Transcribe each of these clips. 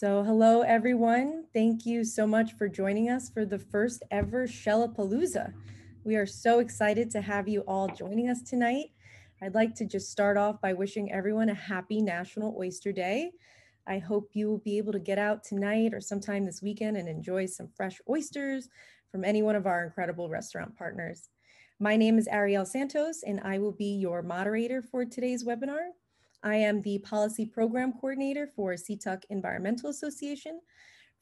So hello, everyone. Thank you so much for joining us for the first ever Shellapaloosa. We are so excited to have you all joining us tonight. I'd like to just start off by wishing everyone a happy National Oyster Day. I hope you will be able to get out tonight or sometime this weekend and enjoy some fresh oysters from any one of our incredible restaurant partners. My name is Arielle Santos, and I will be your moderator for today's webinar. I am the Policy Program Coordinator for Seatuck Environmental Association.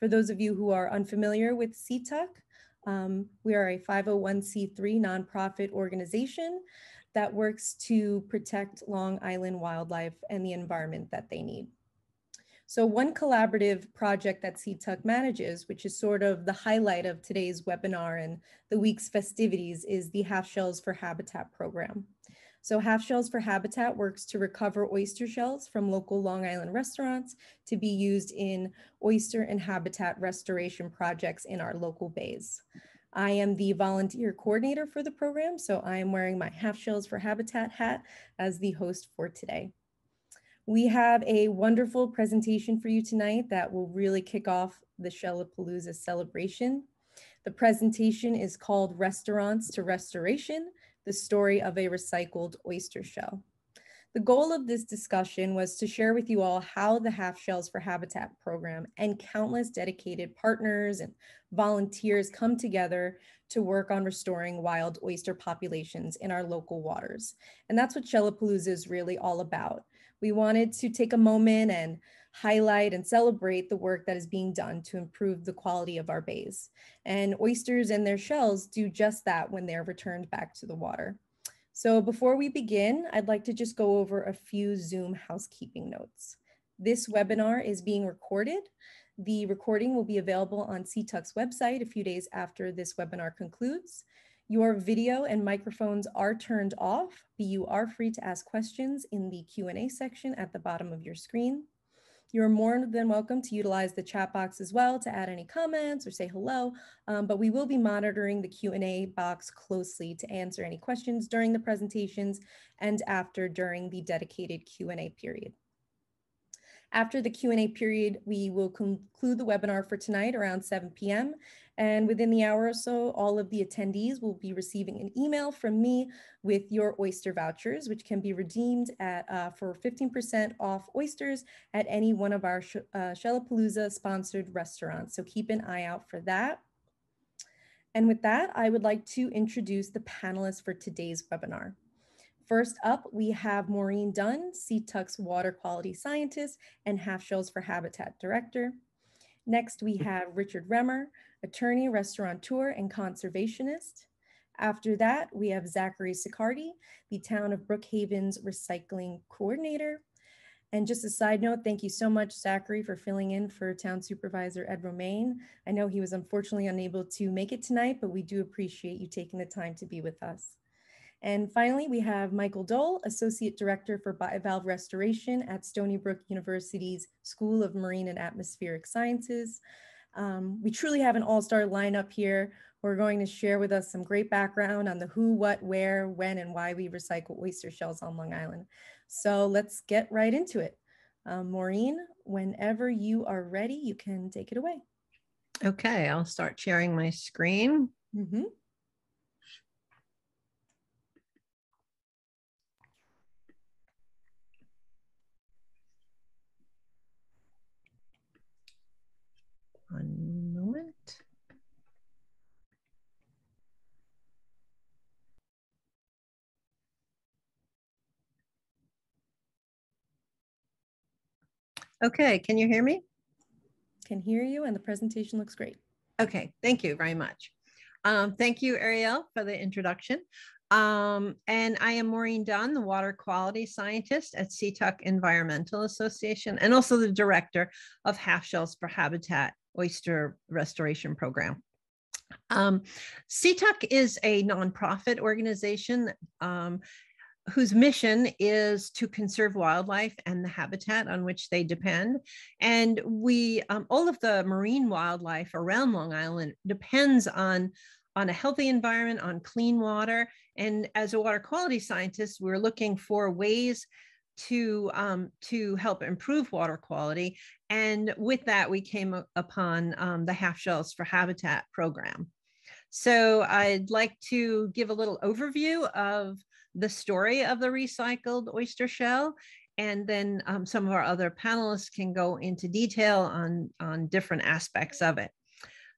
For those of you who are unfamiliar with Seatuck, we are a 501c3 nonprofit organization that works to protect Long Island wildlife and the environment that they need. So one collaborative project that Seatuck manages, which is sort of the highlight of today's webinar and the week's festivities, is the Half Shells for Habitat program. So Half Shells for Habitat works to recover oyster shells from local Long Island restaurants to be used in oyster and habitat restoration projects in our local bays. I am the volunteer coordinator for the program, so I am wearing my Half Shells for Habitat hat as the host for today. We have a wonderful presentation for you tonight that will really kick off the Shellapaloosa celebration. The presentation is called Restaurants to Restoration: The Story of a Recycled Oyster Shell. The goal of this discussion was to share with you all how the Half Shells for Habitat program and countless dedicated partners and volunteers come together to work on restoring wild oyster populations in our local waters. And that's what Shellapaloosa is really all about. We wanted to take a moment and highlight and celebrate the work that is being done to improve the quality of our bays. And oysters and their shells do just that when they're returned back to the water. So before we begin, I'd like to just go over a few Zoom housekeeping notes. This webinar is being recorded. The recording will be available on Seatuck's website a few days after this webinar concludes. Your video and microphones are turned off, but you are free to ask questions in the Q&A section at the bottom of your screen. You're more than welcome to utilize the chat box as well to add any comments or say hello, but we will be monitoring the Q&A box closely to answer any questions during the presentations and after during the dedicated Q&A period. After the Q&A period, we will conclude the webinar for tonight around 7 p.m. And within the hour or so, all of the attendees will be receiving an email from me with your oyster vouchers, which can be redeemed for 15% off oysters at any one of our Shellapaloosa sponsored restaurants. So keep an eye out for that. And with that, I would like to introduce the panelists for today's webinar. First up, we have Maureen Dunn, Seatuck's Water Quality Scientist and Half Shells for Habitat Director. Next, we have Richard Remmer, Attorney, Restauranteur, and Conservationist. After that, we have Zachary Sicardi, the Town of Brookhaven's Recycling Coordinator. And just a side note, thank you so much, Zachary, for filling in for Town Supervisor Ed Romaine. I know he was unfortunately unable to make it tonight, but we do appreciate you taking the time to be with us. And finally, we have Michael Doall, Associate Director for Bivalve Restoration at Stony Brook University's School of Marine and Atmospheric Sciences. We truly have an all-star lineup here. We're going to share with us some great background on the who, what, where, when, and why we recycle oyster shells on Long Island. So let's get right into it. Maureen, whenever you are ready, you can take it away. Okay, I'll start sharing my screen. Mm-hmm. One moment. Okay, can you hear me? Can hear you, and the presentation looks great. Okay, thank you very much. Thank you, Arielle, for the introduction. And I am Maureen Dunn, the Water Quality Scientist at Seatuck Environmental Association, and also the Director of Half Shells for Habitat Oyster Restoration Program. Seatuck is a nonprofit organization whose mission is to conserve wildlife and the habitat on which they depend. And we, all of the marine wildlife around Long Island depends on a healthy environment, on clean water. And as a water quality scientist, we're looking for ways to help improve water quality. And with that, we came upon the Half Shells for Habitat program. So I'd like to give a little overview of the story of the recycled oyster shell, and then some of our other panelists can go into detail on different aspects of it.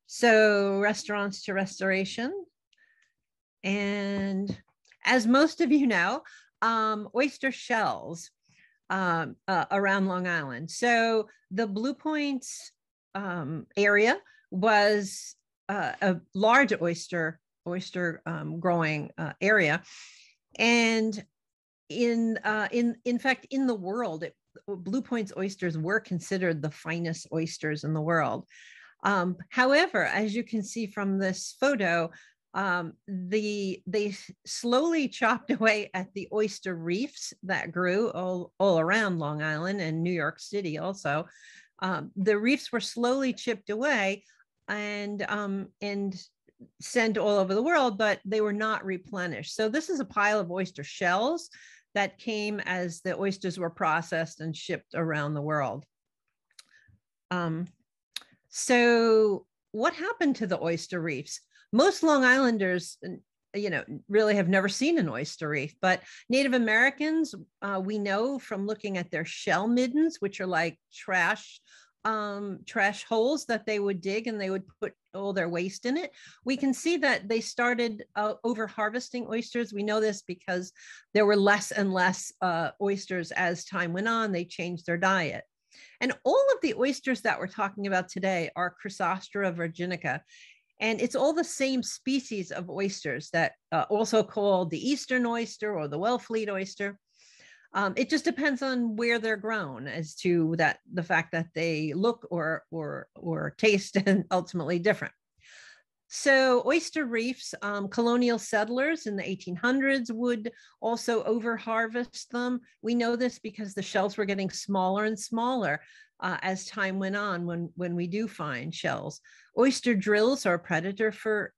So Restaurants to Restoration. And as most of you know, oyster shells around Long Island. So the Blue Points area was a large oyster growing area, and in fact in the world, Blue Points oysters were considered the finest oysters in the world. However, as you can see from this photo, they slowly chopped away at the oyster reefs that grew all around Long Island and New York City also. The reefs were slowly chipped away and sent all over the world, but they were not replenished. So this is a pile of oyster shells that came as the oysters were processed and shipped around the world. So what happened to the oyster reefs? Most Long Islanders, really have never seen an oyster reef, but Native Americans, we know from looking at their shell middens, which are like trash holes that they would dig, and they would put all their waste in it. We can see that they started over harvesting oysters. We know this because there were less and less oysters as time went on. They changed their diet. And all of the oysters that we're talking about today are Chrysostera virginica. And it's all the same species of oysters that also called the Eastern oyster or the Wellfleet oyster. It just depends on where they're grown as to the fact that they look or taste and ultimately different. So oyster reefs, colonial settlers in the 1800s would also over harvest them. We know this because the shells were getting smaller and smaller as time went on when we do find shells. Oyster drills are a predator for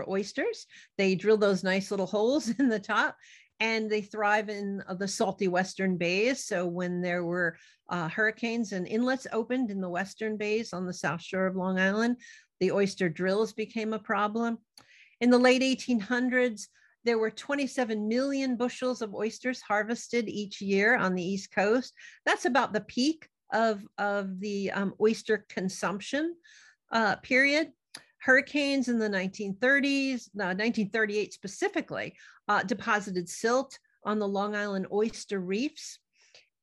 oysters. They drill those nice little holes in the top, and they thrive in the salty western bays. So when there were hurricanes and inlets opened in the western bays on the south shore of Long Island, the oyster drills became a problem. In the late 1800s, there were 27 million bushels of oysters harvested each year on the East Coast. That's about the peak of the oyster consumption period. Hurricanes in the 1930s, 1938 specifically, deposited silt on the Long Island oyster reefs.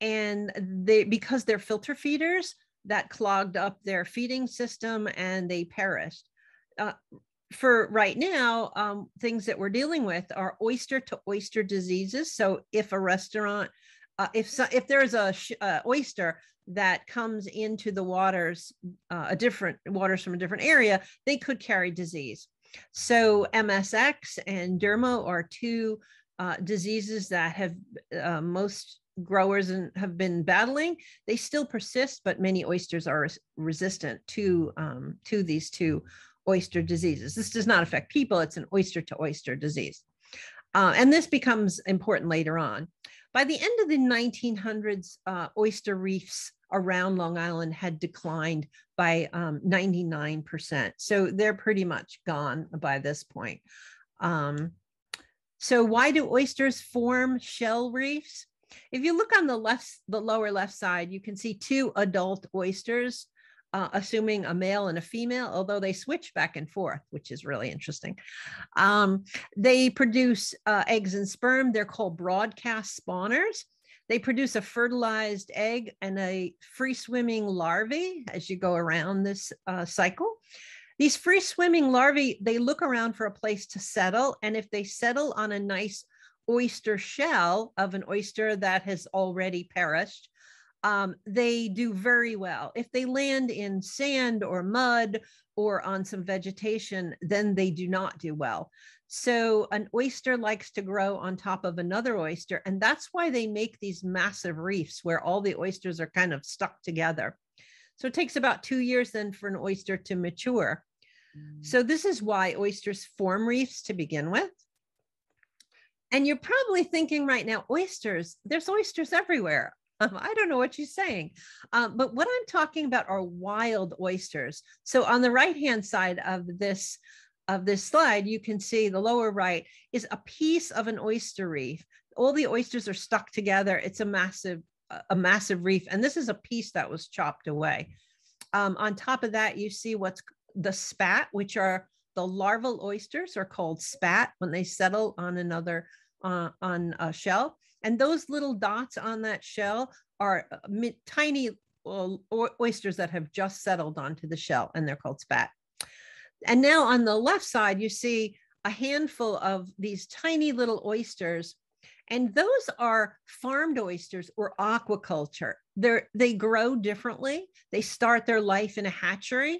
And because they're filter feeders, that clogged up their feeding system and they perished. For right now, things that we're dealing with are oyster to oyster diseases. So if a restaurant, if there's a oyster that comes into the waters, waters from a different area, they could carry disease. So MSX and dermo are two diseases that have most growers have been battling. They still persist, but many oysters are resistant to these two oyster diseases. This does not affect people. It's an oyster to oyster disease. And this becomes important later on. By the end of the 1900s, oyster reefs around Long Island had declined by 99%. So they're pretty much gone by this point. So why do oysters form shell reefs? If you look on the lower left side, you can see two adult oysters, assuming a male and a female, although they switch back and forth, which is really interesting. They produce eggs and sperm. They're called broadcast spawners. They produce a fertilized egg and a free-swimming larvae as you go around this cycle. These free-swimming larvae, they look around for a place to settle, and if they settle on a nice oyster shell of an oyster that has already perished, they do very well. If they land in sand or mud or on some vegetation, then they do not do well. So an oyster likes to grow on top of another oyster, and that's why they make these massive reefs where all the oysters are kind of stuck together. So it takes about 2 years then for an oyster to mature. So this is why oysters form reefs to begin with. And you're probably thinking right now, oysters, there's oysters everywhere. I don't know what you're saying. But what I'm talking about are wild oysters. So on the right-hand side of this slide, you can see the lower right is a piece of an oyster reef. All the oysters are stuck together. It's a massive reef. And this is a piece that was chopped away. On top of that, you see what's the spat, which are the larval oysters, are called spat when they settle on another on a shell. And those little dots on that shell are tiny oysters that have just settled onto the shell, and they're called spat. And now on the left side, you see a handful of these tiny little oysters, and those are farmed oysters or aquaculture. They grow differently. They start their life in a hatchery,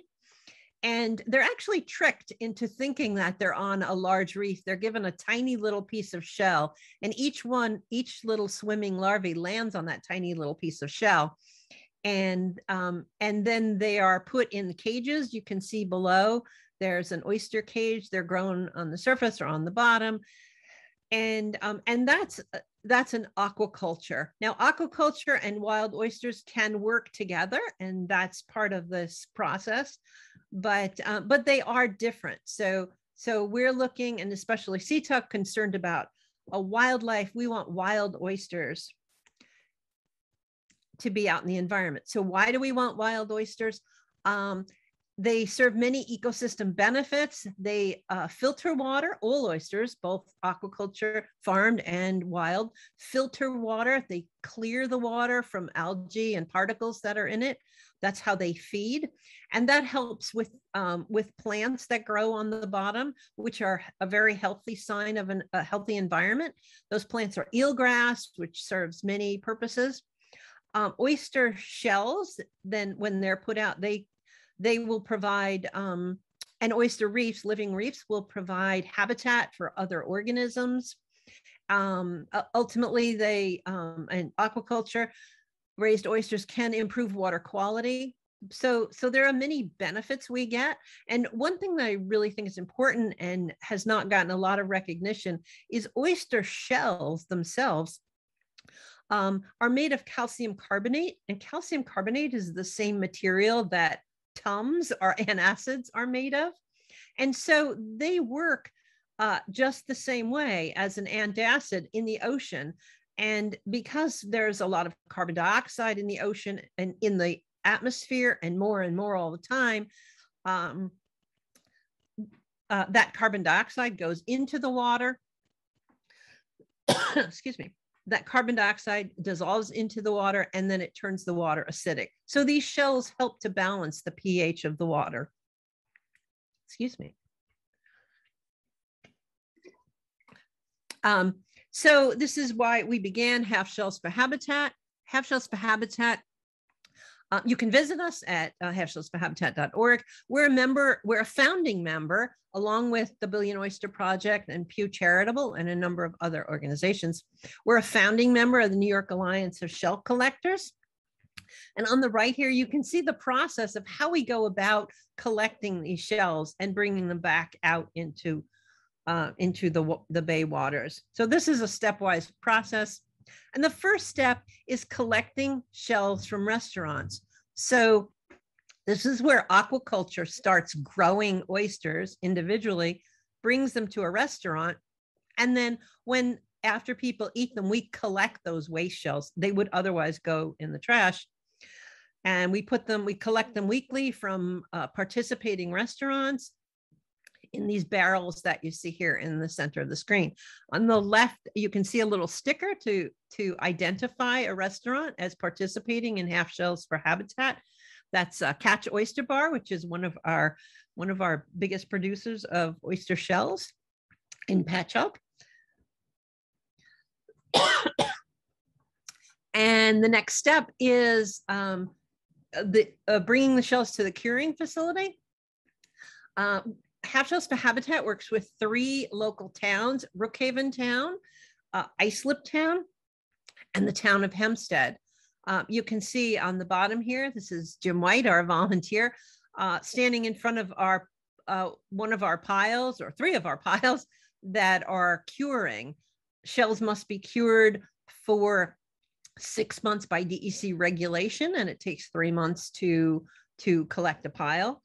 and they're actually tricked into thinking that they're on a large reef. They're given a tiny little piece of shell, and each little swimming larvae lands on that tiny little piece of shell. And then they are put in the cages. You can see below, there's an oyster cage. They're grown on the surface or on the bottom. And that's an aquaculture. Now, aquaculture and wild oysters can work together, and that's part of this process, but they are different. So we're looking, and especially Seatuck, concerned about a wildlife. We want wild oysters to be out in the environment. So why do we want wild oysters? They serve many ecosystem benefits. They filter water. All oysters, both aquaculture, farmed and wild, filter water. They clear the water from algae and particles that are in it. That's how they feed. And that helps with plants that grow on the bottom, which are a very healthy sign of a healthy environment. Those plants are eelgrass, which serves many purposes. Oyster shells, then when they're put out, they will provide, and oyster reefs, living reefs, will provide habitat for other organisms. Ultimately, in aquaculture, raised oysters can improve water quality. So there are many benefits we get. And one thing that I really think is important and has not gotten a lot of recognition is oyster shells themselves are made of calcium carbonate, and calcium carbonate is the same material that Tums or antacids are made of. And so they work just the same way as an antacid in the ocean. And because there's a lot of carbon dioxide in the ocean and in the atmosphere, and more all the time, that carbon dioxide goes into the water. Excuse me. That carbon dioxide dissolves into the water, and then it turns the water acidic. So these shells help to balance the pH of the water. Excuse me. So this is why we began Half Shells for Habitat. Half Shells for Habitat. You can visit us at halfshellsforhabitat.org. We're a founding member, along with the Billion Oyster Project and Pew Charitable and a number of other organizations. We're a founding member of the New York Alliance of Shell Collectors. And on the right here, you can see the process of how we go about collecting these shells and bringing them back out into the bay waters. So this is a stepwise process. And the first step is collecting shells from restaurants. So this is where aquaculture starts growing oysters individually, brings them to a restaurant. And then after people eat them, we collect those waste shells. They would otherwise go in the trash. And we collect them weekly from participating restaurants in these barrels that you see here in the center of the screen. On the left, you can see a little sticker to identify a restaurant as participating in Half Shells for Habitat. That's Catch Oyster Bar, which is one of our biggest producers of oyster shells in Patchogue. And the next step is bringing the shells to the curing facility. Half Shells for Habitat works with 3 local towns: Brookhaven Town, Islip Town, and the town of Hempstead. You can see on the bottom here, this is Jim White, our volunteer, standing in front of one of our piles, or 3 of our piles, that are curing. shells must be cured for 6 months by DEC regulation, and it takes 3 months to collect a pile.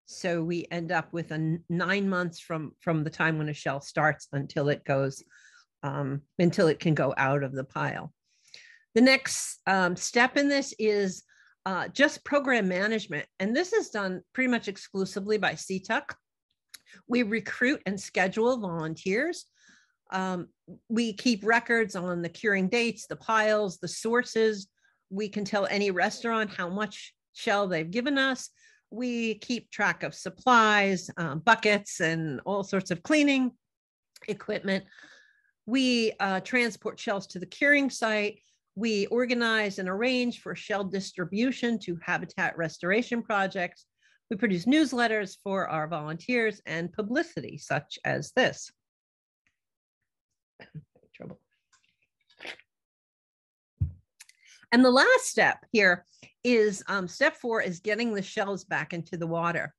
So we end up with 9 months from the time when a shell starts until it goes, until it can go out of the pile. The next step in this is just program management. And this is done pretty much exclusively by Seatuck. We recruit and schedule volunteers. We keep records on the curing dates, the piles, the sources. We can tell any restaurant how much shell they've given us. We keep track of supplies, buckets, and all sorts of cleaning equipment. We transport shells to the curing site. We organize and arrange for shell distribution to habitat restoration projects. We produce newsletters for our volunteers and publicity such as this. Trouble. And the last step here is step 4 is getting the shells back into the water.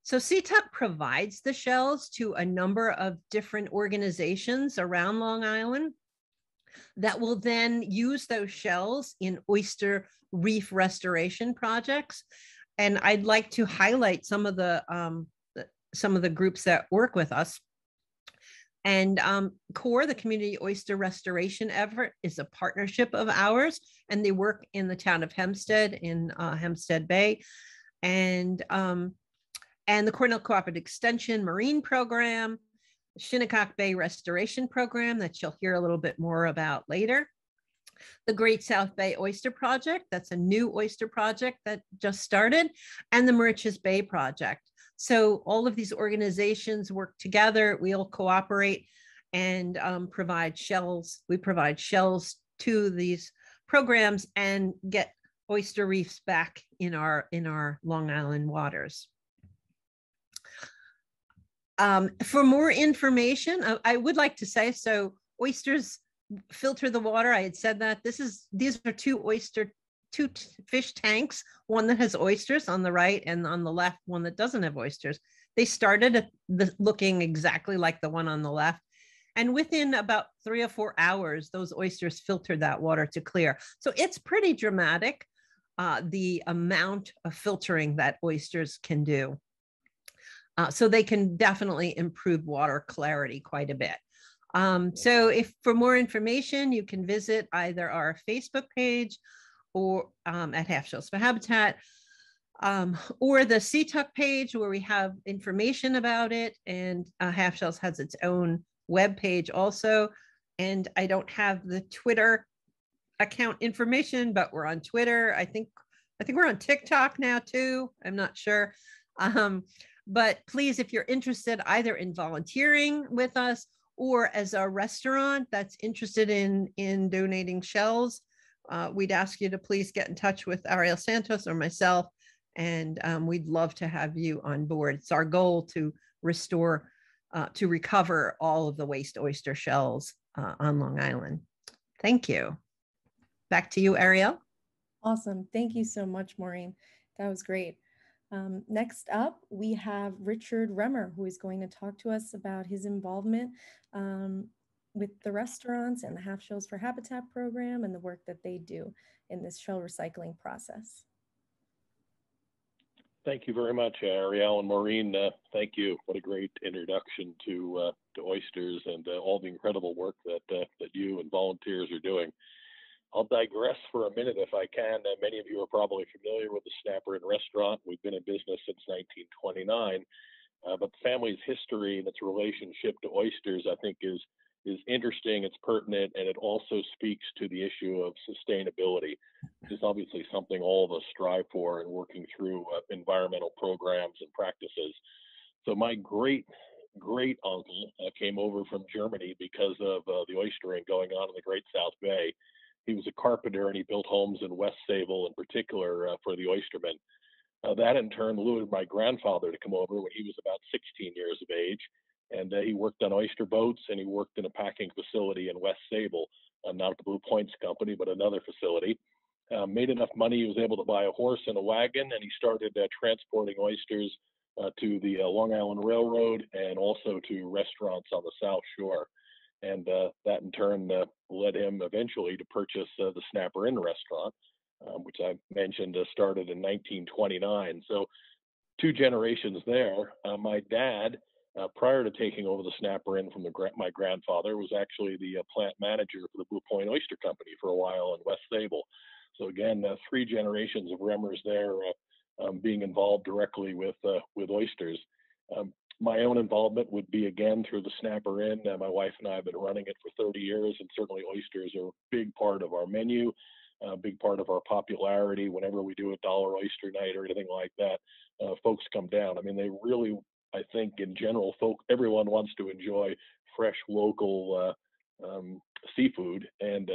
So Seatuck provides the shells to a number of different organizations around Long Island that will then use those shells in oyster reef restoration projects. And I'd like to highlight some of the groups that work with us. And CORE, the Community Oyster Restoration Effort, is a partnership of ours, and they work in the town of Hempstead in Hempstead Bay. And the Cornell Cooperative Extension Marine Program, Shinnecock Bay Restoration Program that you'll hear a little bit more about later. The Great South Bay Oyster Project, that's a new oyster project that just started, and the Moriches Bay Project. So all of these organizations work together, we all cooperate and provide shells. We provide shells to these programs and get oyster reefs back in our Long Island waters. For more information, I would like to say, so oysters filter the water. I had said that these are two fish tanks, one that has oysters on the right and on the left, one that doesn't have oysters. They started looking exactly like the one on the left. And within about 3 or 4 hours, those oysters filtered that water to clear. So it's pretty dramatic, the amount of filtering that oysters can do. So they can definitely improve water clarity quite a bit. So if for more information, you can visit either our Facebook page or at Half Shells for Habitat, or the Seatuck page where we have information about it. And Half Shells has its own web page also. And I don't have the Twitter account information, but we're on Twitter. I think we're on TikTok now too. I'm not sure. But please, if you're interested either in volunteering with us or as a restaurant that's interested in donating shells, we'd ask you to please get in touch with Arielle Santos or myself, and we'd love to have you on board. It's our goal to restore, to recover all of the waste oyster shells on Long Island. Thank you. Back to you, Arielle. Awesome. Thank you so much, Maureen. That was great. Next up, we have Richard Remmer, who is going to talk to us about his involvement with the restaurants and the Half Shells for Habitat program and the work that they do in this shell recycling process. Thank you very much, Arielle and Maureen. Thank you. What a great introduction to oysters and all the incredible work that you and volunteers are doing. I'll digress for a minute if I can. Many of you are probably familiar with the Snapper Inn restaurant. We've been in business since 1929, but the family's history and its relationship to oysters, I think, is interesting, it's pertinent, and it also speaks to the issue of sustainability, which is obviously something all of us strive for in working through environmental programs and practices. So my great uncle came over from Germany because of the oystering going on in the Great South Bay. He was a carpenter and he built homes in West Sable in particular for the oystermen. That in turn lured my grandfather to come over when he was about 16 years of age. And he worked on oyster boats and he worked in a packing facility in West Sable, not at the Blue Points Company, but another facility. Made enough money, he was able to buy a horse and a wagon, and he started transporting oysters to the Long Island Railroad and also to restaurants on the South Shore. And that in turn led him eventually to purchase the Snapper Inn restaurant, which I mentioned started in 1929. So 2 generations there. My dad, prior to taking over the Snapper Inn from my grandfather, was actually the plant manager for the Blue Point Oyster Company for a while in West Sable. So again, 3 generations of Remmers there being involved directly with oysters. My own involvement would be again through the Snapper Inn. My wife and I have been running it for 30 years, and certainly oysters are a big part of our menu, a big part of our popularity. Whenever we do a dollar oyster night or anything like that, folks come down. I mean, they really, I think in general, everyone wants to enjoy fresh local seafood, and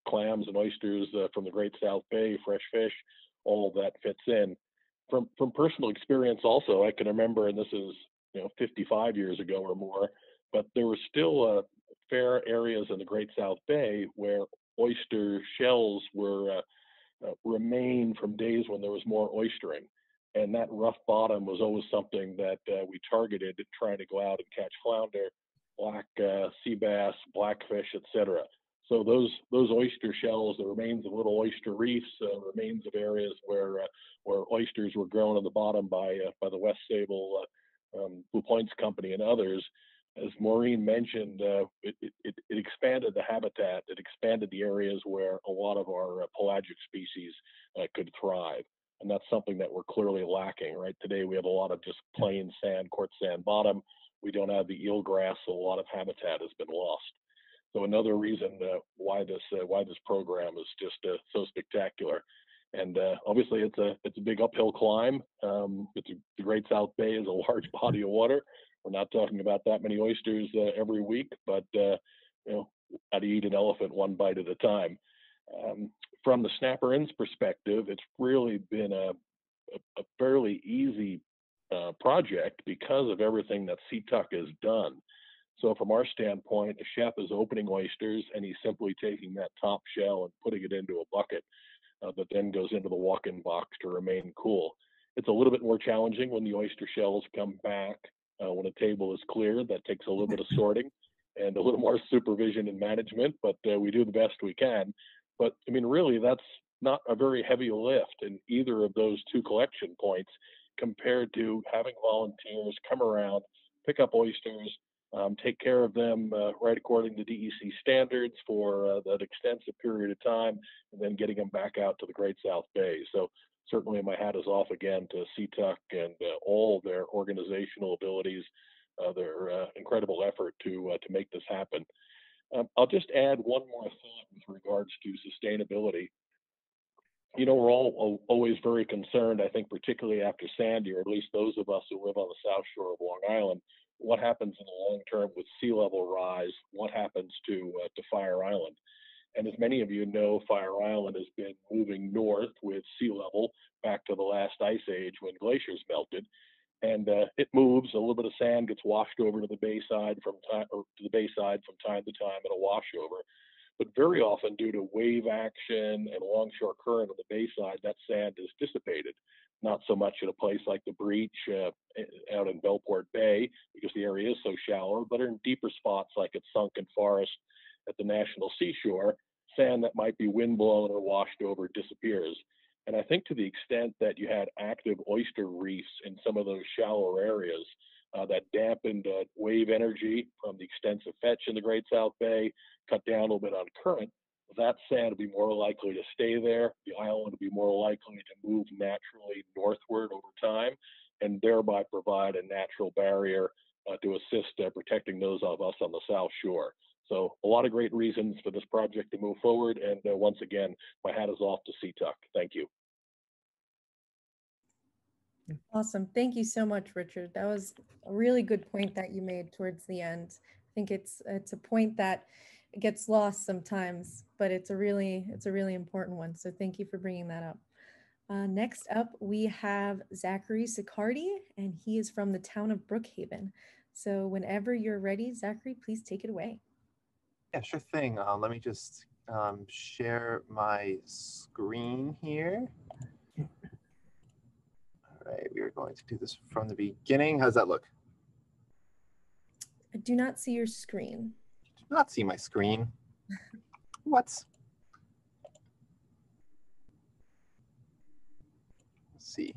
clams and oysters from the Great South Bay, fresh fish, all of that fits in. From personal experience also, I can remember, and this is 55 years ago or more, but there were still fair areas in the Great South Bay where oyster shells were remained from days when there was more oystering. And that rough bottom was always something that we targeted, trying to go out and catch flounder, black sea bass, blackfish, etc. So those oyster shells, the remains of little oyster reefs, remains of areas where oysters were grown on the bottom by the West Sable Blue Points Company and others. As Maureen mentioned, it expanded the habitat. It expanded the areas where a lot of our pelagic species could thrive. And that's something that we're clearly lacking, right? Today we have a lot of just plain sand, quartz sand bottom. We don't have the eelgrass, so a lot of habitat has been lost. So another reason why this program is just so spectacular. And obviously it's a big uphill climb. The Great South Bay is a large body of water. We're not talking about that many oysters every week, but how do you eat an elephant one bite at a time? From the Snapper Inn's perspective, it's really been a fairly easy project because of everything that Seatuck has done. So from our standpoint, a chef is opening oysters and he's simply taking that top shell and putting it into a bucket that then goes into the walk-in box to remain cool. It's a little bit more challenging when the oyster shells come back when a table is clear. That takes a little bit of sorting and a little more supervision and management, but we do the best we can. But I mean, really, that's not a very heavy lift in either of those 2 collection points compared to having volunteers come around, pick up oysters, take care of them right according to DEC standards for that extensive period of time, and then getting them back out to the Great South Bay. So certainly my hat is off again to Seatuck and all their organizational abilities, their incredible effort to make this happen. I'll just add one more thought with regards to sustainability. We're all always very concerned, I think, particularly after Sandy, or at least those of us who live on the South Shore of Long Island, what happens in the long term with sea level rise, what happens to Fire Island. And as many of you know, Fire Island has been moving north with sea level back to the last ice age when glaciers melted. And it moves. A little bit of sand gets washed over to the bayside from time to time in a washover. But very often, due to wave action and longshore current on the bayside, that sand is dissipated. Not so much in a place like the Breach out in Belport Bay, because the area is so shallow, but in deeper spots like at Sunken Forest at the National Seashore, sand that might be windblown or washed over disappears. And I think to the extent that you had active oyster reefs in some of those shallower areas, that dampened wave energy from the extensive fetch in the Great South Bay, cut down a little bit on current, that sand would be more likely to stay there. The island would be more likely to move naturally northward over time, and thereby provide a natural barrier to assist protecting those of us on the South Shore. So a lot of great reasons for this project to move forward. And once again, my hat is off to Seatuck. Thank you. Awesome. Thank you so much, Richard. That was a really good point that you made towards the end. I think it's a point that gets lost sometimes, but it's a really important one. So thank you for bringing that up. Next up, we have Zachary Sicardi, and he is from the town of Brookhaven. So whenever you're ready, Zachary, please take it away. Yeah, sure thing. Let me just share my screen here. All right, we are going to do this from the beginning. How's that look? I do not see your screen. not see my screen. What? Let's see.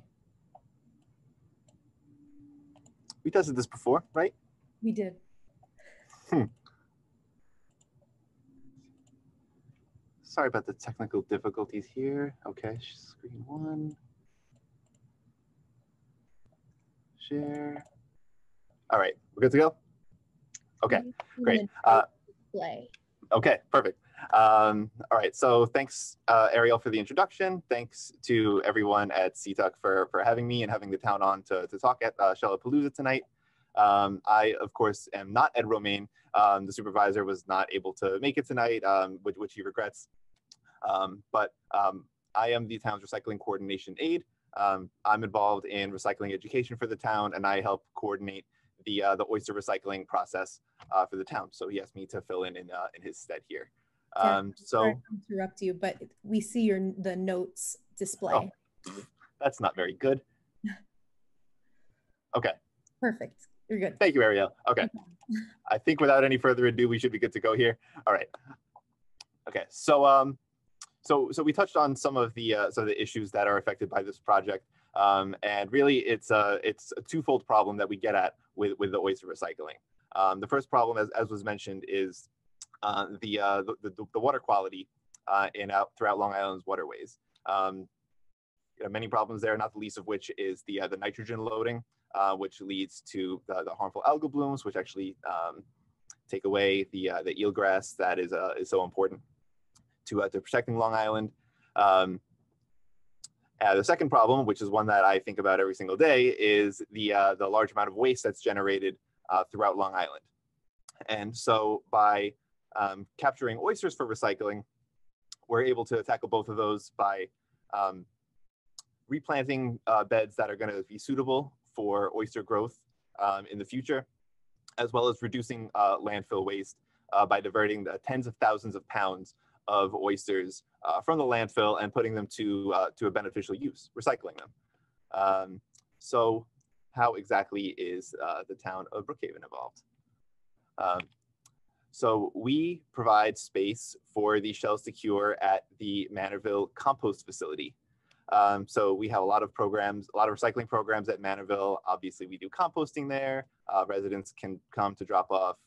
We tested this before, right? We did. Sorry about the technical difficulties here. Okay, screen one. Share. All right, we're good to go? Okay, great. Display. Okay, perfect. All right, so thanks, Arielle, for the introduction. Thanks to everyone at Seatuck for having me and having the town on to talk at Shellapaloosa tonight. I, of course, am not Ed Romaine. The supervisor was not able to make it tonight, which he regrets. But I am the town's recycling coordination aide. I'm involved in recycling education for the town, and I help coordinate the oyster recycling process for the town. So he asked me to fill in his stead here. Sorry to interrupt you, but we see the notes display. Oh, that's not very good. Okay. Perfect. You're good. Thank you, Arielle. Okay. I think without any further ado, we should be good to go here. All right. Okay. So so we touched on some of the issues that are affected by this project, and really it's a twofold problem that we get at with the oyster recycling. The first problem, as was mentioned, is the water quality throughout Long Island's waterways. Many problems there, not the least of which is the nitrogen loading, which leads to the harmful algal blooms, which actually take away the eelgrass that is so important to protecting Long Island. The second problem, which is one that I think about every single day, is the large amount of waste that's generated throughout Long Island. And so by capturing oysters for recycling, we're able to tackle both of those by replanting beds that are going to be suitable for oyster growth in the future, as well as reducing landfill waste by diverting the tens of thousands of pounds of oysters from the landfill and putting them to a beneficial use, recycling them. So how exactly is the town of Brookhaven involved? So we provide space for the shells to cure at the Manorville compost facility. So we have a lot of programs, a lot of recycling programs at Manorville. Obviously, we do composting there. Residents can come to drop off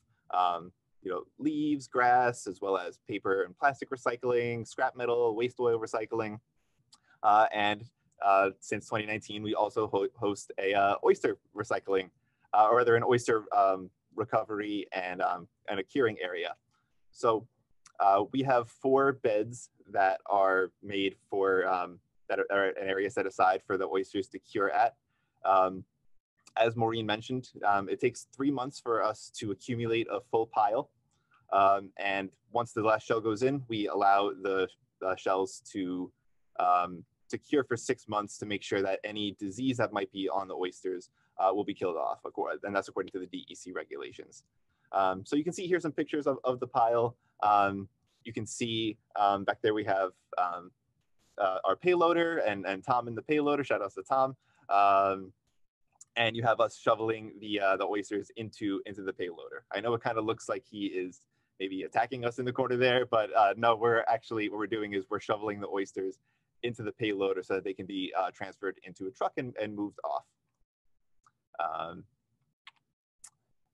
leaves, grass, as well as paper and plastic recycling, scrap metal, waste oil recycling. And since 2019, we also host a oyster recycling, or rather an oyster recovery and a curing area. So we have 4 beds that are made for, that are an area set aside for the oysters to cure at. As Maureen mentioned, it takes 3 months for us to accumulate a full pile. And once the last shell goes in, we allow the shells to cure for 6 months to make sure that any disease that might be on the oysters will be killed off, and that's according to the DEC regulations. So you can see here some pictures of the pile. You can see back there we have our payloader and Tom in the payloader. Shout out to Tom. And you have us shoveling the oysters into the payloader. I know it kind of looks like he is maybe attacking us in the corner there, but no, we're actually, what we're doing is we're shoveling the oysters into the payloader so that they can be transferred into a truck and moved off.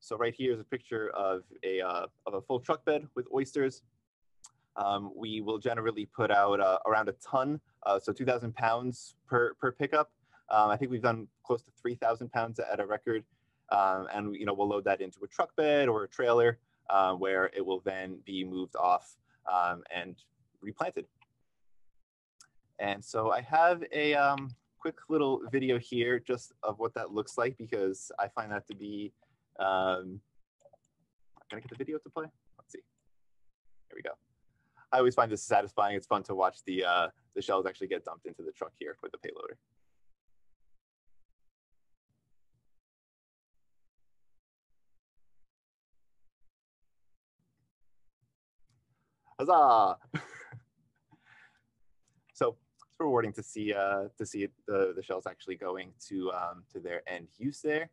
So right here is a picture of a full truck bed with oysters. We will generally put out around a ton, so 2,000 pounds per pickup. I think we've done close to 3,000 pounds at a record, and we'll load that into a truck bed or a trailer where it will then be moved off and replanted. And so I have a quick little video here just of what that looks like, because I find that to be, can I get the video to play? Let's see. Here we go. I always find this satisfying. It's fun to watch the shells actually get dumped into the truck here with the payloader. Huzzah! So it's rewarding to see the shells actually going to their end use there.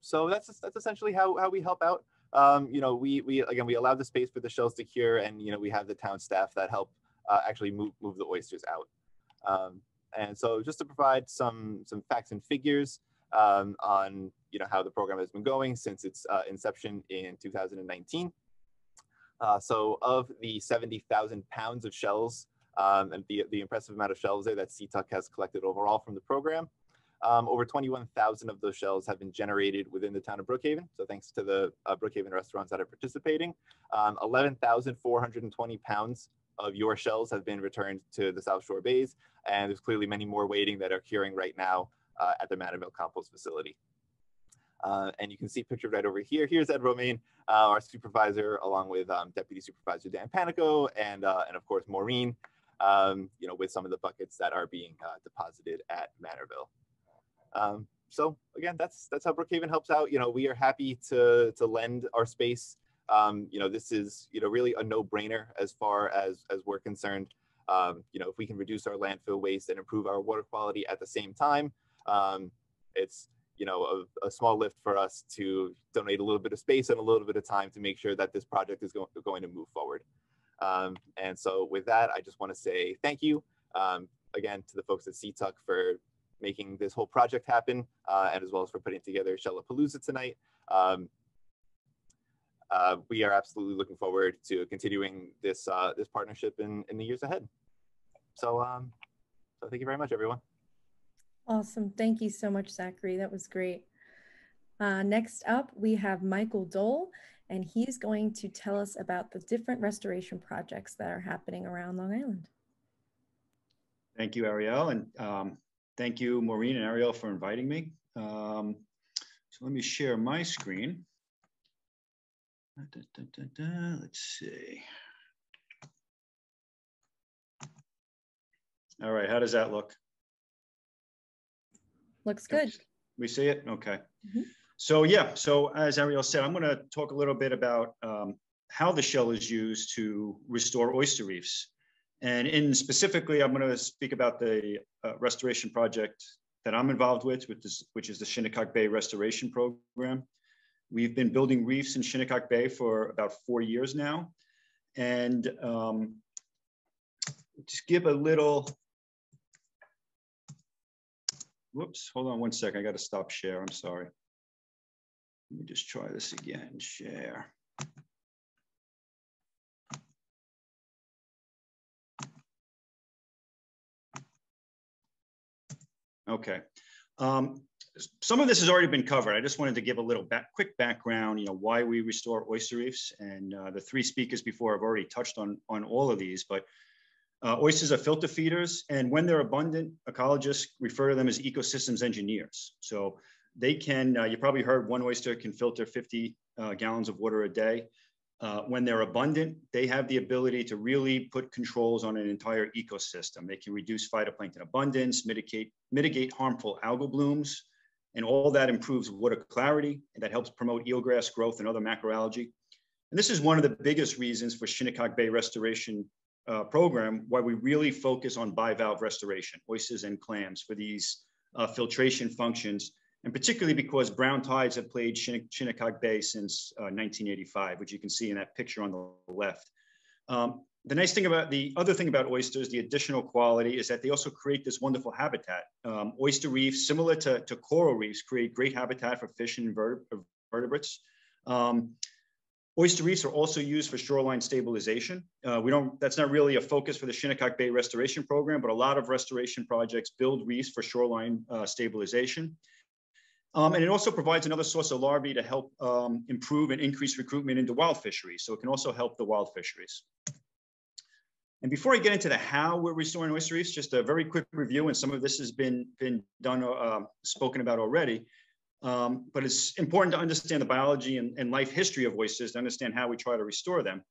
So that's essentially how we help out. you know, we allow the space for the shells to cure, and you know, we have the town staff that help actually move the oysters out. And so just to provide some facts and figures on you know, how the program has been going since its inception in 2019. So of the 70,000 pounds of shells and the impressive amount of shells there that Seatuck has collected overall from the program, over 21,000 of those shells have been generated within the town of Brookhaven. So thanks to the Brookhaven restaurants that are participating, 11,420 pounds of your shells have been returned to the South Shore Bays, and there's clearly many more waiting that are curing right now at the Manorville compost facility. And you can see pictured right over here. Here's Ed Romaine, our supervisor, along with Deputy Supervisor Dan Panico, and of course Maureen, you know, with some of the buckets that are being deposited at Manorville. So again, that's how Brookhaven helps out. You know, we are happy to lend our space. You know, this is, you know, really a no-brainer as far as we're concerned. You know, if we can reduce our landfill waste and improve our water quality at the same time, it's, you know, a small lift for us to donate a little bit of space and a little bit of time to make sure that this project is going to move forward. And so with that, I just want to say thank you again to the folks at Seatuck for making this whole project happen, and as well as for putting together Shellapaloosa tonight. We are absolutely looking forward to continuing this this partnership in the years ahead. So, so thank you very much, everyone. Awesome. Thank you so much, Zachary. That was great. Next up, we have Michael Doall, and he's going to tell us about the different restoration projects that are happening around Long Island. Thank you, Arielle, and thank you, Maureen and Arielle, for inviting me. So let me share my screen. Let's see. All right, how does that look? Looks good. We see it? Okay. Mm-hmm. So yeah, so as Arielle said, I'm going to talk a little bit about how the shell is used to restore oyster reefs. And specifically, I'm going to speak about the restoration project that I'm involved with, which is the Shinnecock Bay Restoration Program. We've been building reefs in Shinnecock Bay for about 4 years now. And just give a little, whoops, hold on one second. I got to stop share. I'm sorry. Let me just try this again, share. Okay. Some of this has already been covered. I just wanted to give a little quick background, you know, why we restore oyster reefs. And the three speakers before have already touched on all of these, but oysters are filter feeders. And when they're abundant, ecologists refer to them as ecosystems engineers. So they can, you probably heard one oyster can filter 50 gallons of water a day. When they're abundant, they have the ability to really put controls on an entire ecosystem. They can reduce phytoplankton abundance, mitigate harmful algal blooms, and all that improves water clarity, and that helps promote eelgrass growth and other macroalgae. And this is one of the biggest reasons for Shinnecock Bay Restoration Program, why we really focus on bivalve restoration, oysters and clams, for these filtration functions, and particularly because brown tides have plagued Shinnecock Bay since 1985, which you can see in that picture on the left. The nice thing about, the other thing about oysters, the additional quality, is that they also create this wonderful habitat. Oyster reefs, similar to coral reefs, create great habitat for fish and vertebrates. Oyster reefs are also used for shoreline stabilization. That's not really a focus for the Shinnecock Bay Restoration Program, but a lot of restoration projects build reefs for shoreline stabilization. And it also provides another source of larvae to help improve and increase recruitment into wild fisheries. So it can also help the wild fisheries. And before I get into the how we're restoring oyster reefs, just a very quick review, and some of this has been done, spoken about already. But it's important to understand the biology and life history of oysters to understand how we try to restore them.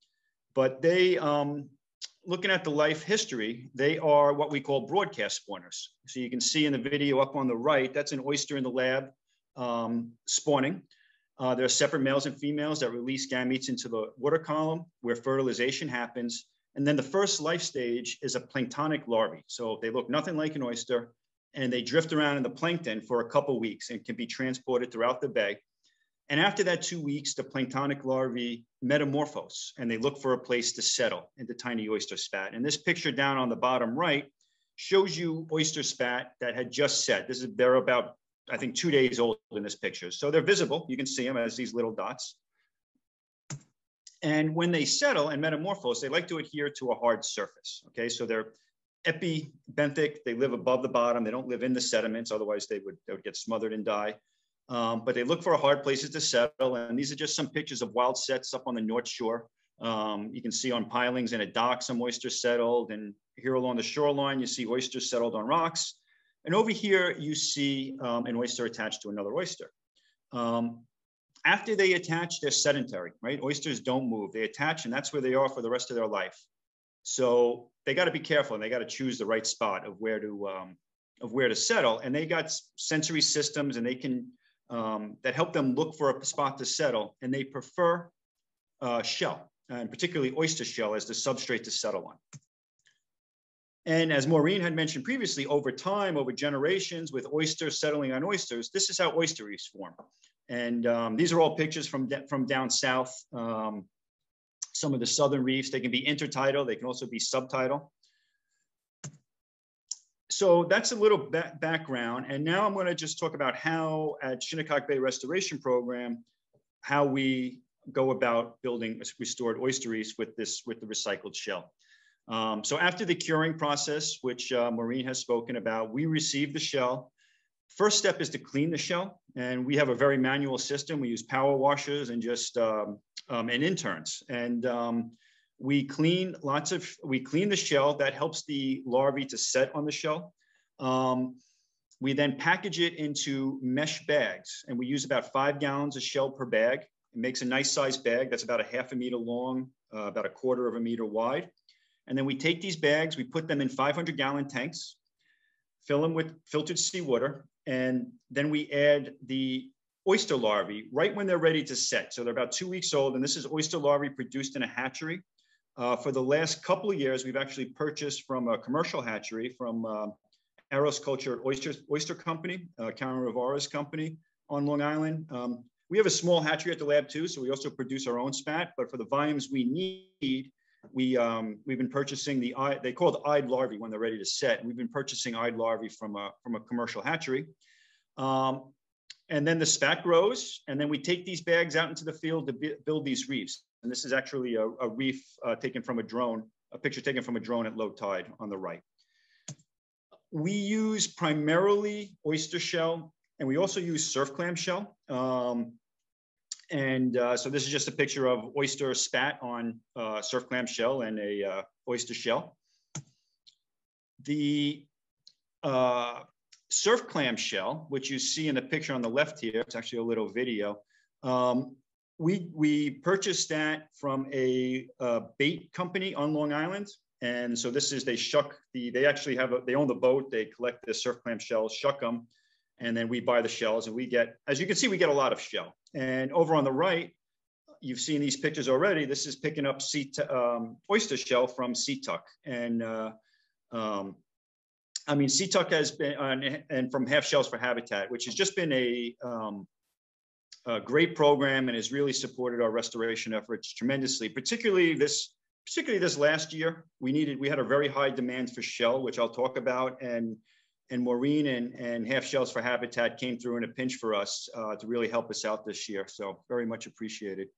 But they, looking at the life history, they are what we call broadcast spawners. So you can see in the video up on the right, that's an oyster in the lab spawning. There are separate males and females that release gametes into the water column where fertilization happens. And then the first life stage is a planktonic larvae. So they look nothing like an oyster, and they drift around in the plankton for a couple of weeks and can be transported throughout the bay. And after that 2 weeks, the planktonic larvae metamorphose and they look for a place to settle into tiny oyster spat. And this picture down on the bottom right shows you oyster spat that had just set. They're about, I think, 2 days old in this picture. So they're visible. You can see them as these little dots. And when they settle and metamorphose, they like to adhere to a hard surface. Okay, so they're epibenthic. They live above the bottom. They don't live in the sediments. Otherwise, they would get smothered and die. But they look for hard places to settle. And these are just some pictures of wild sets up on the North Shore. You can see on pilings in a dock, some oysters settled. And here along the shoreline, you see oysters settled on rocks. And over here, you see an oyster attached to another oyster. After they attach, they're sedentary, right? Oysters don't move. They attach, and that's where they are for the rest of their life. So they got to be careful, and they got to choose the right spot of where to settle. And they got sensory systems, and they can that help them look for a spot to settle. And they prefer shell, and particularly oyster shell, as the substrate to settle on. And as Maureen had mentioned previously, over time, over generations, with oysters settling on oysters, this is how oyster reefs form. And these are all pictures from down south. Some of the southern reefs, they can be intertidal, they can also be subtidal. So that's a little background. And now I'm going to just talk about how at Shinnecock Bay Restoration Program, how we go about building restored oyster reefs with the recycled shell. So after the curing process, which Maureen has spoken about, we receive the shell. First step is to clean the shell, and we have a very manual system. We use power washers and just and interns, and we clean the shell. That helps the larvae to set on the shell. We then package it into mesh bags, and we use about 5 gallons of shell per bag. It makes a nice sized bag that's about a ½ meter long, about a ¼ meter wide. And then we take these bags, we put them in 500-gallon tanks, fill them with filtered seawater, and then we add the oyster larvae right when they're ready to set. So they're about 2 weeks old, and this is oyster larvae produced in a hatchery. For the last couple of years, we've actually purchased from a commercial hatchery from Aros Culture Oyster Company, Karen Rivera's company on Long Island. We have a small hatchery at the lab too, so we also produce our own spat, but for the volumes we need, we've been purchasing they call it eyed larvae when they're ready to set. We've been purchasing eyed larvae from a commercial hatchery. And then the spat grows, and then we take these bags out into the field to build these reefs. And this is actually a reef taken from a drone, a picture taken from a drone at low tide on the right. We use primarily oyster shell, and we also use surf clam shell. So this is just a picture of oyster spat on surf clam shell and a oyster shell. The surf clam shell, which you see in the picture on the left here, it's actually a little video. We purchased that from a bait company on Long Island. And so this is, they own the boat, they collect the surf clam shells, shuck them, and then we buy the shells, and we get, as you can see, we get a lot of shell. And over on the right, you've seen these pictures already. This is picking up oyster shell from Seatuck. And I mean, Seatuck has been, and from Half Shells for Habitat, which has just been a great program and has really supported our restoration efforts tremendously, particularly this last year. We had a very high demand for shell, which I'll talk about, and Maureen and Half Shells for Habitat came through in a pinch for us to really help us out this year. So very much appreciated.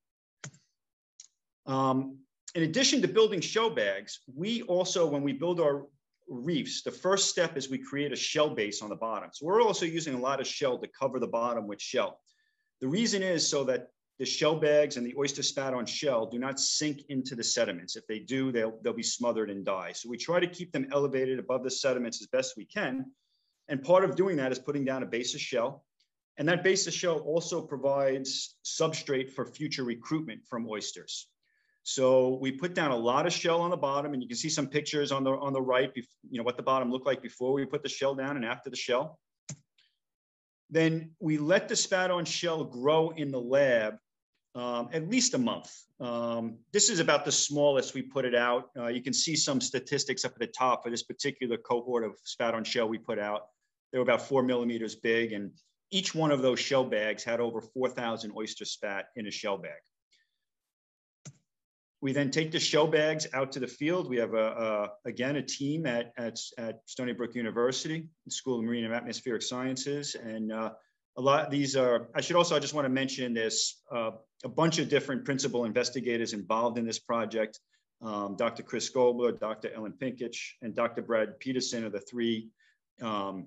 In addition to building shell bags, we also, when we build our reefs, the first step is we create a shell base on the bottom. So we're also using a lot of shell to cover the bottom with shell. The reason is so that the shell bags and the oyster spat on shell do not sink into the sediments. If they do, they'll be smothered and die. So we try to keep them elevated above the sediments as best we can. And part of doing that is putting down a base of shell. And that base of shell also provides substrate for future recruitment from oysters. So we put down a lot of shell on the bottom, and you can see some pictures on the right, what the bottom looked like before we put the shell down and after the shell. Then we let the spat on shell grow in the lab at least a month. This is about the smallest we put it out. You can see some statistics up at the top for this particular cohort of spat on shell we put out. They were about 4 millimeters big, and each one of those shell bags had over 4,000 oyster spat in a shell bag. We then take the shell bags out to the field. We have, again, a team at Stony Brook University, the School of Marine and Atmospheric Sciences. And a lot of these are, I just want to mention there's a bunch of different principal investigators involved in this project. Dr. Chris Gobler, Dr. Ellen Pinkich, and Dr. Brad Peterson are the three of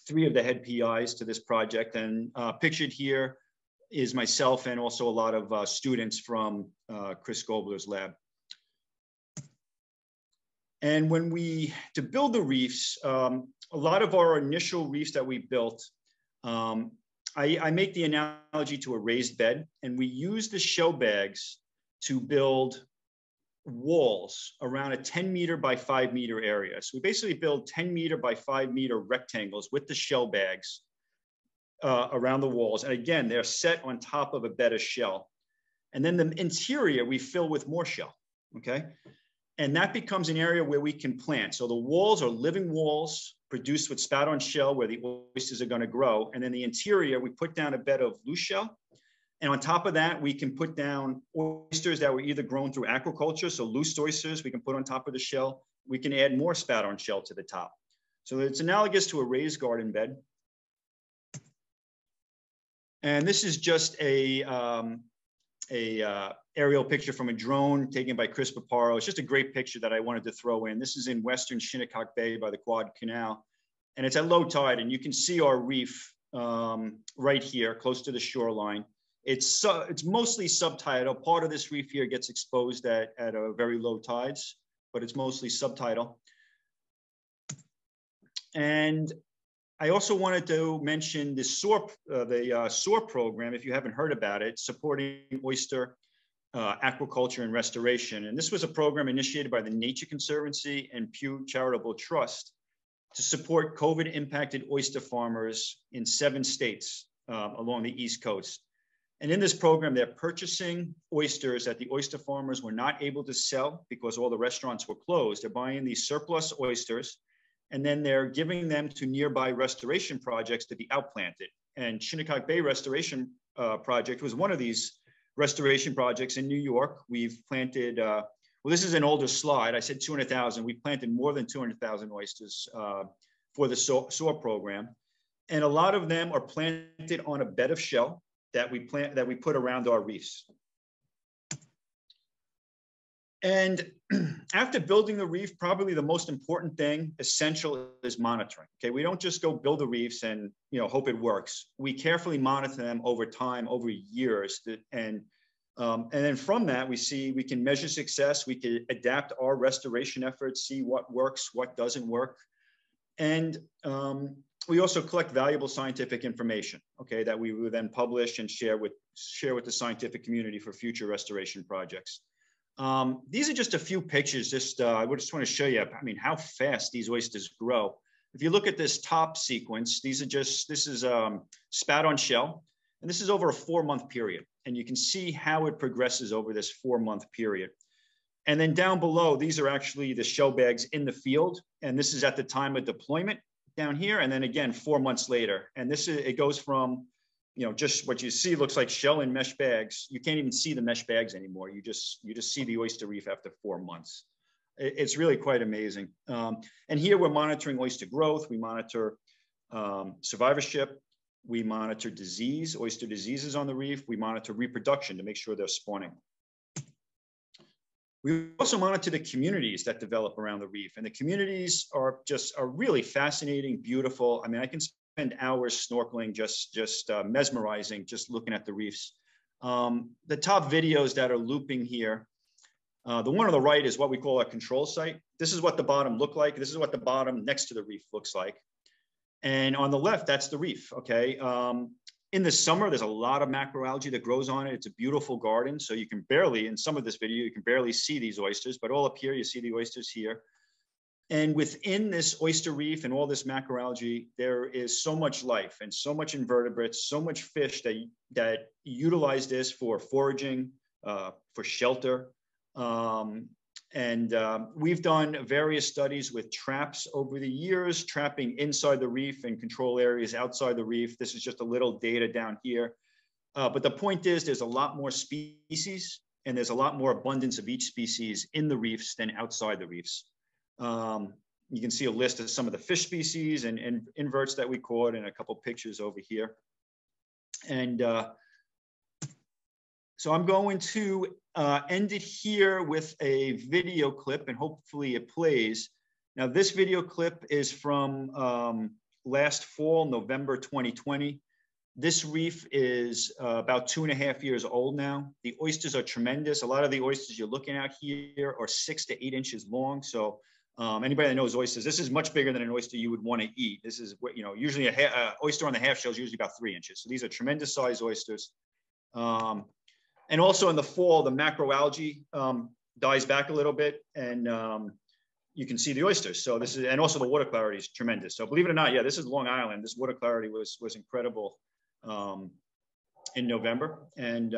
the head PIs to this project. And pictured here is myself and also a lot of students from Chris Gobler's lab. And to build the reefs, a lot of our initial reefs that we built, I make the analogy to a raised bed, and we use the shell bags to build walls around a 10-meter by 5-meter area. So we basically build 10-meter by 5-meter rectangles with the shell bags around the walls. And again, they're set on top of a bed of shell. And then the interior we fill with more shell, okay? And that becomes an area where we can plant. So the walls are living walls produced with spat on shell where the oysters are gonna grow. And then the interior, we put down a bed of loose shell. And on top of that, we can put down oysters that were either grown through aquaculture, so loose oysters we can put on top of the shell. We can add more spat on shell to the top. So it's analogous to a raised garden bed. And this is just a aerial picture from a drone taken by Chris Paparo. It's just a great picture that I wanted to throw in. This is in western Shinnecock Bay by the Quad Canal. And it's at low tide, and you can see our reef right here, close to the shoreline. It's mostly subtidal. Part of this reef here gets exposed at a very low tides, but it's mostly subtidal. And I also wanted to mention the SOAR program, if you haven't heard about it, supporting oyster aquaculture and restoration. And this was a program initiated by the Nature Conservancy and Pew Charitable Trust to support COVID-impacted oyster farmers in 7 states along the East Coast. And in this program, they're purchasing oysters that the oyster farmers were not able to sell because all the restaurants were closed. They're buying these surplus oysters, and then they're giving them to nearby restoration projects to be outplanted. And Shinnecock Bay Restoration Project was one of these restoration projects in New York. We've planted, well, this is an older slide. I said 200,000. We planted more than 200,000 oysters for the SOAR program. And a lot of them are planted on a bed of shell that we put around our reefs. And after building the reef, probably the most important thing, essential, is monitoring. Okay, we don't just go build the reefs and hope it works. We carefully monitor them over time, over years, and then from that we can measure success. We can adapt our restoration efforts, see what works, what doesn't work, and we also collect valuable scientific information. Okay, that we will then publish and share with the scientific community for future restoration projects. These are just a few pictures. I just want to show you, how fast these oysters grow. If you look at this top sequence, this is spat on shell, and this is over a 4-month period. And you can see how it progresses over this 4-month period. And then down below, these are actually the shell bags in the field. And this is at the time of deployment down here. And then again, 4 months later. And it goes from, just what you see looks like shell in mesh bags. You can't even see the mesh bags anymore. You just see the oyster reef after 4 months. It's really quite amazing. And here we're monitoring oyster growth. We monitor survivorship. We monitor disease, oyster diseases on the reef. We monitor reproduction to make sure they're spawning. We also monitor the communities that develop around the reef. And the communities are really fascinating, beautiful. I can spend hours snorkeling, just mesmerizing, just looking at the reefs. The top videos that are looping here, the one on the right is what we call a control site. This is what the bottom looked like. This is what the bottom next to the reef looks like. And on the left, that's the reef, okay? In the summer, there's a lot of macroalgae that grows on it. It's a beautiful garden. So you can barely, in some of this video, you can barely see these oysters, but all up here, you see the oysters here. And within this oyster reef and all this macroalgae, there is so much life and so much invertebrates, so much fish that utilize this for foraging, for shelter. And we've done various studies with traps over the years, trapping inside the reef and control areas outside the reef. This is just a little data down here. But the point is, there's a lot more species and there's a lot more abundance of each species in the reefs than outside the reefs. You can see a list of some of the fish species and inverts that we caught and a couple pictures over here. And so I'm going to end it here with a video clip, and hopefully it plays. Now, this video clip is from last fall, November 2020. This reef is about 2.5 years old now. The oysters are tremendous. A lot of the oysters you're looking at here are 6 to 8 inches long. So anybody that knows oysters, this is much bigger than an oyster you would want to eat. This is what, you know, usually an oyster on the half shell is usually about 3 inches. So these are tremendous size oysters. And also in the fall, the macroalgae dies back a little bit, and you can see the oysters. So this is, and also the water clarity is tremendous. So believe it or not, yeah, this is Long Island. This water clarity was incredible in November, and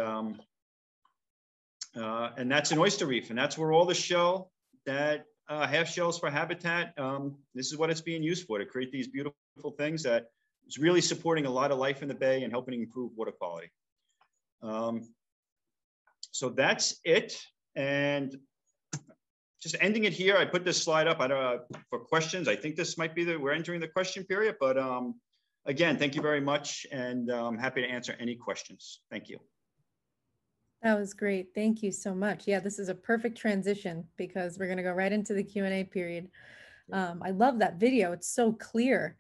that's an oyster reef, and that's where all the shell that half shells for habitat. This is what it's being used for, to create these beautiful things that is really supporting a lot of life in the bay and helping improve water quality. So that's it, and just ending it here. I put this slide up for questions. I think this might be we're entering the question period, but again, thank you very much, and I'm happy to answer any questions. Thank you. That was great. Thank you so much. Yeah, this is a perfect transition because we're going to go right into the Q&A period. I love that video. It's so clear.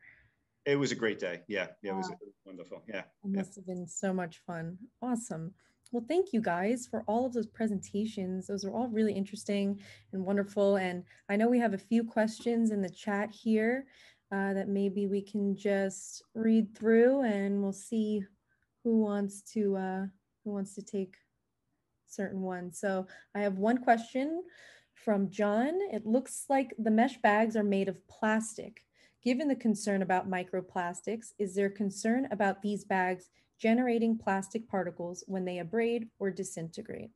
It was a great day. Yeah, it was wonderful. Yeah. It must have been so much fun. Awesome. Well, thank you guys for all of those presentations. Those are all really interesting and wonderful. And I know we have a few questions in the chat here that maybe we can just read through, and we'll see who wants to take certain ones. So I have one question from John. It looks like the mesh bags are made of plastic. Given the concern about microplastics, is there concern about these bags generating plastic particles when they abrade or disintegrate?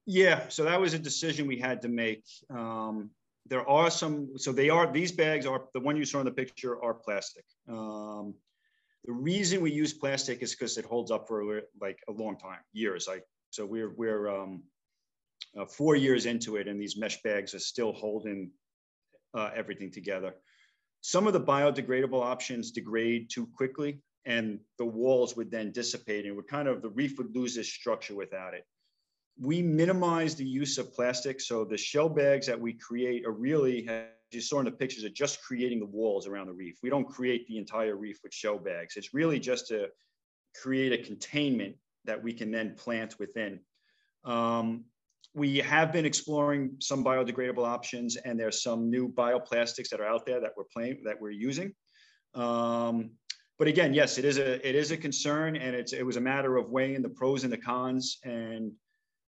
Yeah, so that was a decision we had to make. There are some, so these bags are, the one you saw in the picture are plastic. The reason we use plastic is because it holds up for like a long time, years. So we're 4 years into it, and these mesh bags are still holding everything together. Some of the biodegradable options degrade too quickly, and the walls would then dissipate, and the reef would lose its structure without it. We minimize the use of plastic, so the shell bags that we create are really, as you saw in the pictures, are just creating the walls around the reef. We don't create the entire reef with shell bags. It's really just to create a containment that we can then plant within. We have been exploring some biodegradable options, and there's some new bioplastics that are out there that we're using. But again, yes, it is a concern, and it was a matter of weighing the pros and the cons. And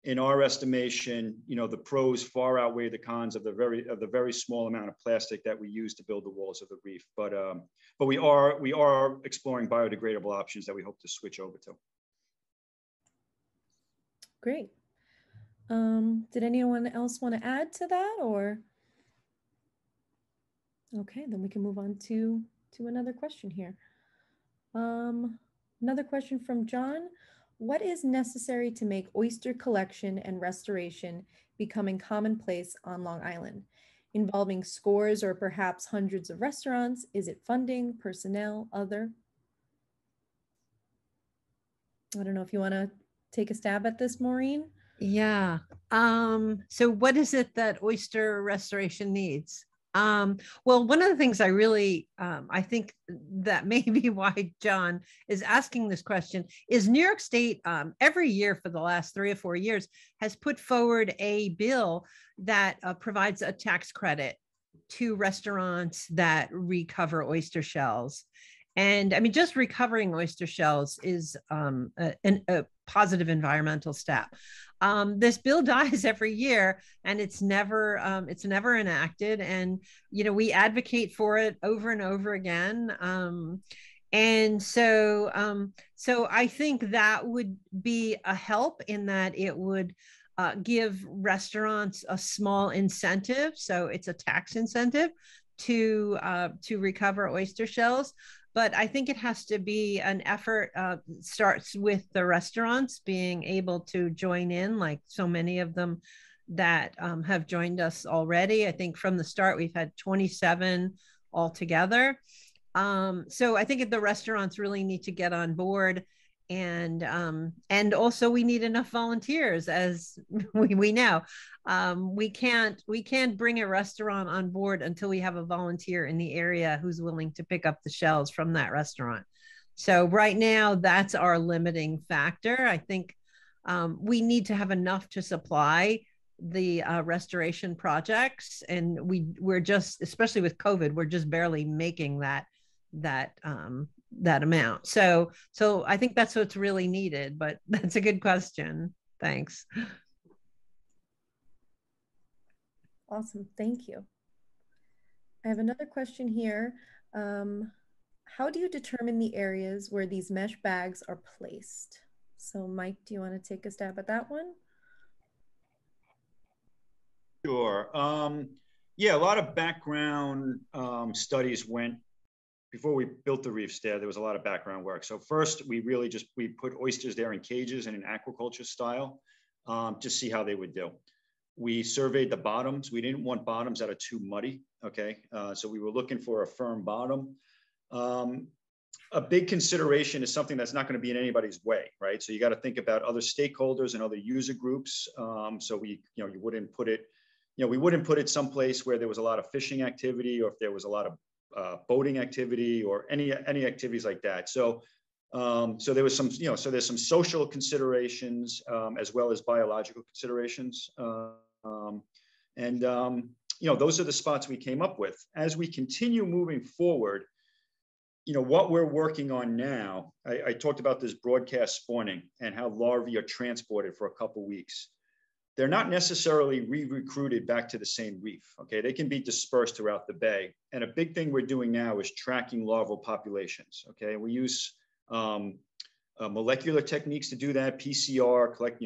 in our estimation, you know, the pros far outweigh the cons of the very small amount of plastic that we use to build the walls of the reef. But we are exploring biodegradable options that we hope to switch over to. Great. Did anyone else want to add to that, or? Okay, then we can move on to another question here. Another question from John. What is necessary to make oyster collection and restoration becoming commonplace on Long Island? Involving scores or perhaps hundreds of restaurants? Is it funding, personnel, other? I don't know if you want to take a stab at this, Maureen? Yeah. So what is it that oyster restoration needs? Well, one of the things I really, I think that may be why John is asking this question is New York State every year for the last 3 or 4 years has put forward a bill that provides a tax credit to restaurants that recover oyster shells. And I mean, just recovering oyster shells is a positive environmental step. This bill dies every year, and it's never enacted. And you know, we advocate for it over and over again. And so I think that would be a help in that it would give restaurants a small incentive. So it's a tax incentive to recover oyster shells. But I think it has to be an effort, starts with the restaurants being able to join in, like so many of them that have joined us already. I think from the start, we've had 27 altogether. So I think the restaurants really need to get on board, and also we need enough volunteers, as we know. We can't bring a restaurant on board until we have a volunteer in the area who's willing to pick up the shells from that restaurant. So right now, that's our limiting factor. I think we need to have enough to supply the restoration projects, and we're just, especially with COVID, we're just barely making that amount. So I think that's what's really needed, but that's a good question. Thanks. Awesome, thank you. I have another question here. How do you determine the areas where these mesh bags are placed? So Mike, do you want to take a stab at that one? Sure. Yeah, a lot of background studies went before we built the reefs there. There was a lot of background work. So first, we put oysters there in cages in an aquaculture style to see how they would do. We surveyed the bottoms. We didn't want bottoms that are too muddy. Okay, so we were looking for a firm bottom. A big consideration is something that's not going to be in anybody's way, right? So you got to think about other stakeholders and other user groups. So we wouldn't put it someplace where there was a lot of fishing activity, or if there was a lot of boating activity, or any activities like that. So there was some, so there's some social considerations as well as biological considerations. Those are the spots we came up with. As we continue moving forward, what we're working on now, I talked about this broadcast spawning and how larvae are transported for a couple weeks. They're not necessarily re-recruited back to the same reef, okay? They can be dispersed throughout the bay. And a big thing we're doing now is tracking larval populations, okay? We use molecular techniques to do that, PCR, collect,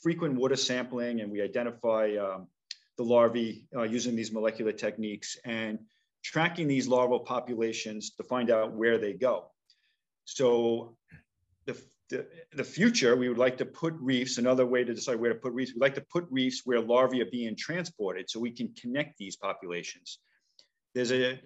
frequent water sampling, and we identify the larvae using these molecular techniques and tracking these larval populations to find out where they go. So the future, we would like to put reefs, another way to decide where to put reefs, we'd like to put reefs where larvae are being transported so we can connect these populations. There's a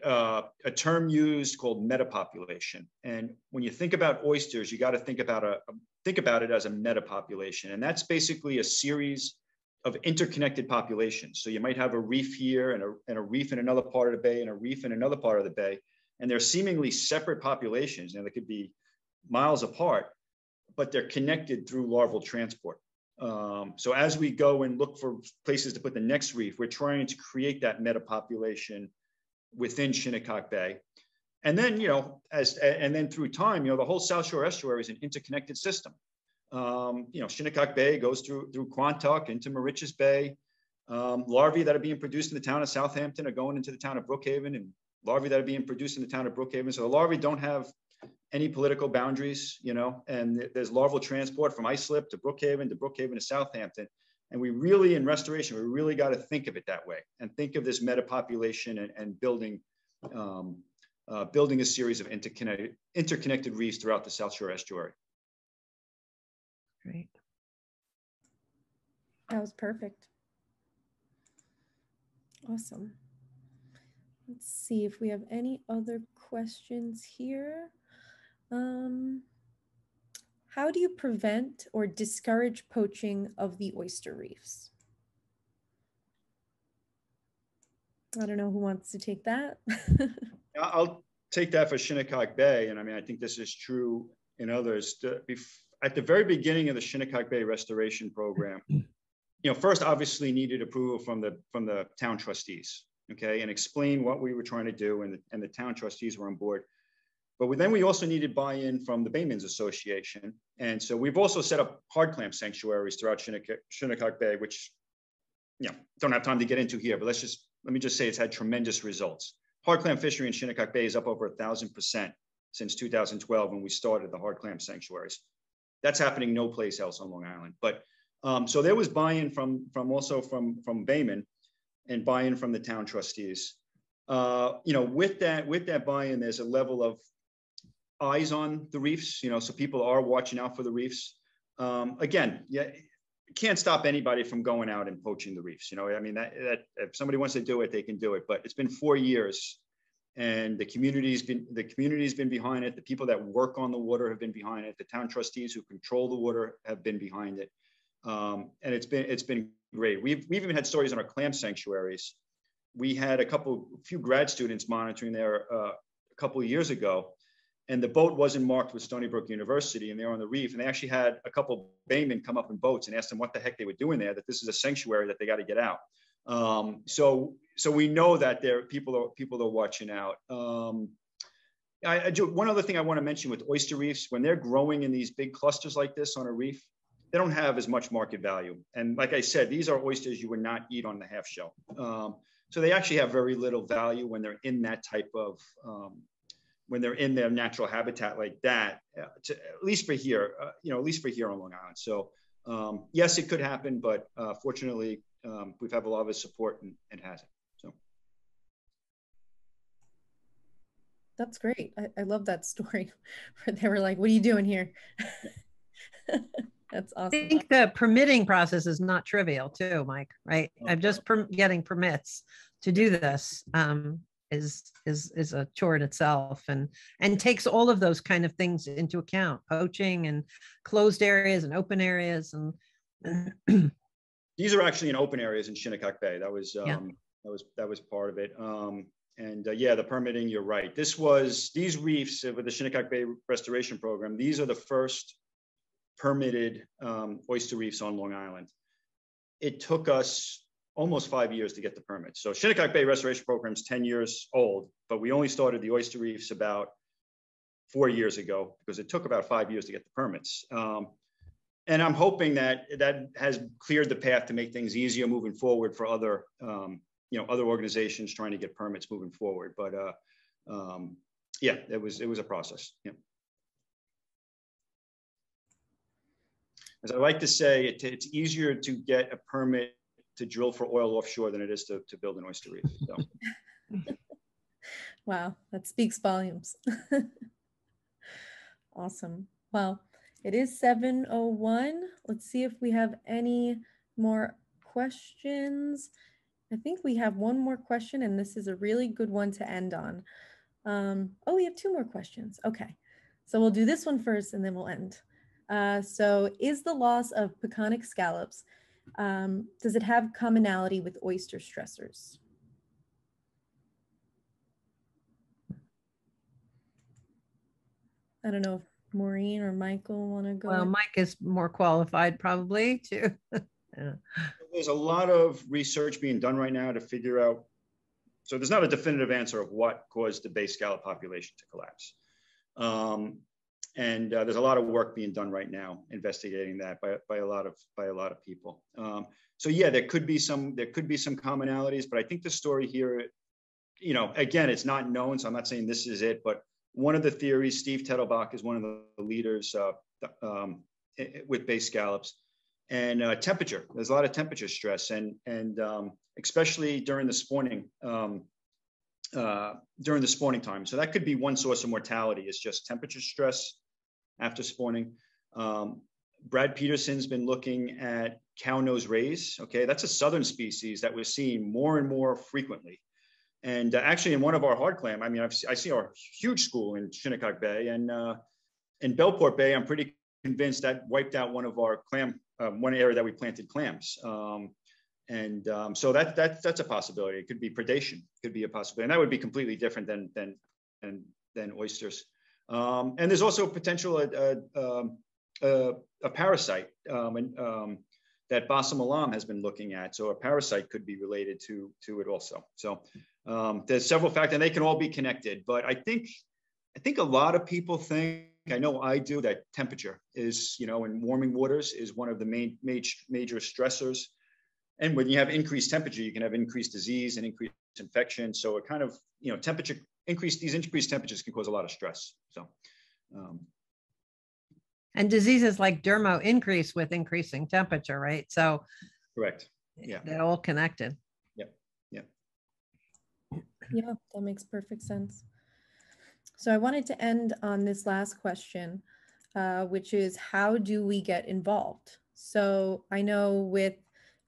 term used called metapopulation. And when you think about oysters, you got to think about it as a metapopulation. And that's basically a series of interconnected populations. So you might have a reef here and a reef in another part of the bay and a reef in another part of the bay. And they're seemingly separate populations. They could be miles apart, but they're connected through larval transport. So as we go and look for places to put the next reef, we're trying to create that metapopulation within Shinnecock Bay. And then, then through time, the whole South Shore Estuary is an interconnected system. Shinnecock Bay goes through Quantuck into Moriches Bay. Larvae that are being produced in the town of Southampton are going into the town of Brookhaven, and larvae that are being produced in the town of Brookhaven. So the larvae don't have any political boundaries, and there's larval transport from Islip to Brookhaven to Southampton. And we really, in restoration, we really got to think of it that way and think of this metapopulation and building a series of interconnected reefs throughout the South Shore Estuary. Great. That was perfect. Awesome. Let's see if we have any other questions here. How do you prevent or discourage poaching of the oyster reefs? I don't know who wants to take that. I'll take that for Shinnecock Bay. And I think this is true in others. At the very beginning of the Shinnecock Bay Restoration Program, first obviously needed approval from the town trustees, okay, and explain what we were trying to do, and the town trustees were on board. But then we also needed buy-in from the Baymen's Association. And so we've also set up hard clam sanctuaries throughout Shinnecock Bay, which, don't have time to get into here, but let me just say it's had tremendous results. Hard clam fishery in Shinnecock Bay is up over 1,000% since 2012 when we started the hard clam sanctuaries. That's happening no place else on Long Island. But So there was buy-in from Bayman and buy-in from the town trustees. With that buy-in, there's a level of eyes on the reefs, so people are watching out for the reefs. Again, yeah, you can't stop anybody from going out and poaching the reefs. I mean, that if somebody wants to do it, they can do it. But it's been 4 years, and the community's been behind it. The people that work on the water have been behind it. The town trustees who control the water have been behind it, and it's been great. We've even had stories in our clam sanctuaries. We had a few grad students monitoring there a couple of years ago, and the boat wasn't marked with Stony Brook University, and they're on the reef. And they actually had a couple of baymen come up in boats and ask them what the heck they were doing there, that this is a sanctuary, that they got to get out. So we know that people are watching out. One other thing I want to mention with oyster reefs, when they're growing in these big clusters like this on a reef, they don't have as much market value. And like I said, these are oysters you would not eat on the half shell. So they actually have very little value when they're in that type of, when they're in their natural habitat like that, at least for here, at least for here on Long Island. So yes, it could happen, but fortunately, we've had a lot of his support, and it hasn't. So that's great. I love that story where they were like, "What are you doing here?" That's awesome. I think the permitting process is not trivial too, Mike, right? I'm just getting permits to do this is a chore in itself, and takes all of those kind of things into account, poaching and closed areas and open areas. And these are actually in open areas in Shinnecock Bay. That was part of it. Yeah, the permitting, you're right. These reefs with the Shinnecock Bay Restoration Program, these are the first permitted oyster reefs on Long Island. It took us almost 5 years to get the permits. So Shinnecock Bay Restoration Program is 10 years old, but we only started the oyster reefs about 4 years ago, because it took about 5 years to get the permits. And I'm hoping that has cleared the path to make things easier moving forward for other organizations trying to get permits moving forward. But yeah, it was a process. Yeah. As I like to say, it's easier to get a permit to drill for oil offshore than it is to build an oyster reef. So. Wow, that speaks volumes. Awesome. Well, it is 7:01. Let's see if we have any more questions. I think we have one more question, and this is a really good one to end on. Oh, we have two more questions. Okay, so we'll do this one first, and then we'll end. So is the loss of peconic scallops, does it have commonality with oyster stressors? I don't know if Maureen or Michael want to go. Well, Mike is more qualified probably too. Yeah. There's a lot of research being done right now to figure out. So there's not a definitive answer of what caused the bay scallop population to collapse. And there's a lot of work being done right now investigating that by a lot of people. So yeah, there could be some commonalities, but I think the story here, again, it's not known, so I'm not saying this is it, but one of the theories, Steve Tettelbach is one of the leaders with bay scallops, and temperature. There's a lot of temperature stress, and especially during the spawning time. So that could be one source of mortality, is just temperature stress after spawning. Brad Peterson's been looking at cow-nose rays. Okay, that's a southern species that we're seeing more and more frequently. And actually, in one of our hard clam, I mean, I see our huge school in Shinnecock Bay, and in Belport Bay, I'm pretty convinced that wiped out one of our clam, one area that we planted clams. So that's a possibility. It could be predation, could be a possibility, and that would be completely different than oysters. And there's also potential a parasite that Bassam Alam has been looking at. So a parasite could be related to it also. So there's several factors, and they can all be connected. But I think a lot of people think, I know I do, that temperature is, in warming waters is one of the major stressors. And when you have increased temperature, you can have increased disease and increased infection. So it kind of, these increased temperatures can cause a lot of stress. So And diseases like dermo increase with increasing temperature, right? So Correct. Yeah. They're all connected. Yep. Yep. Yeah, that makes perfect sense. So I wanted to end on this last question, which is how do we get involved? So I know with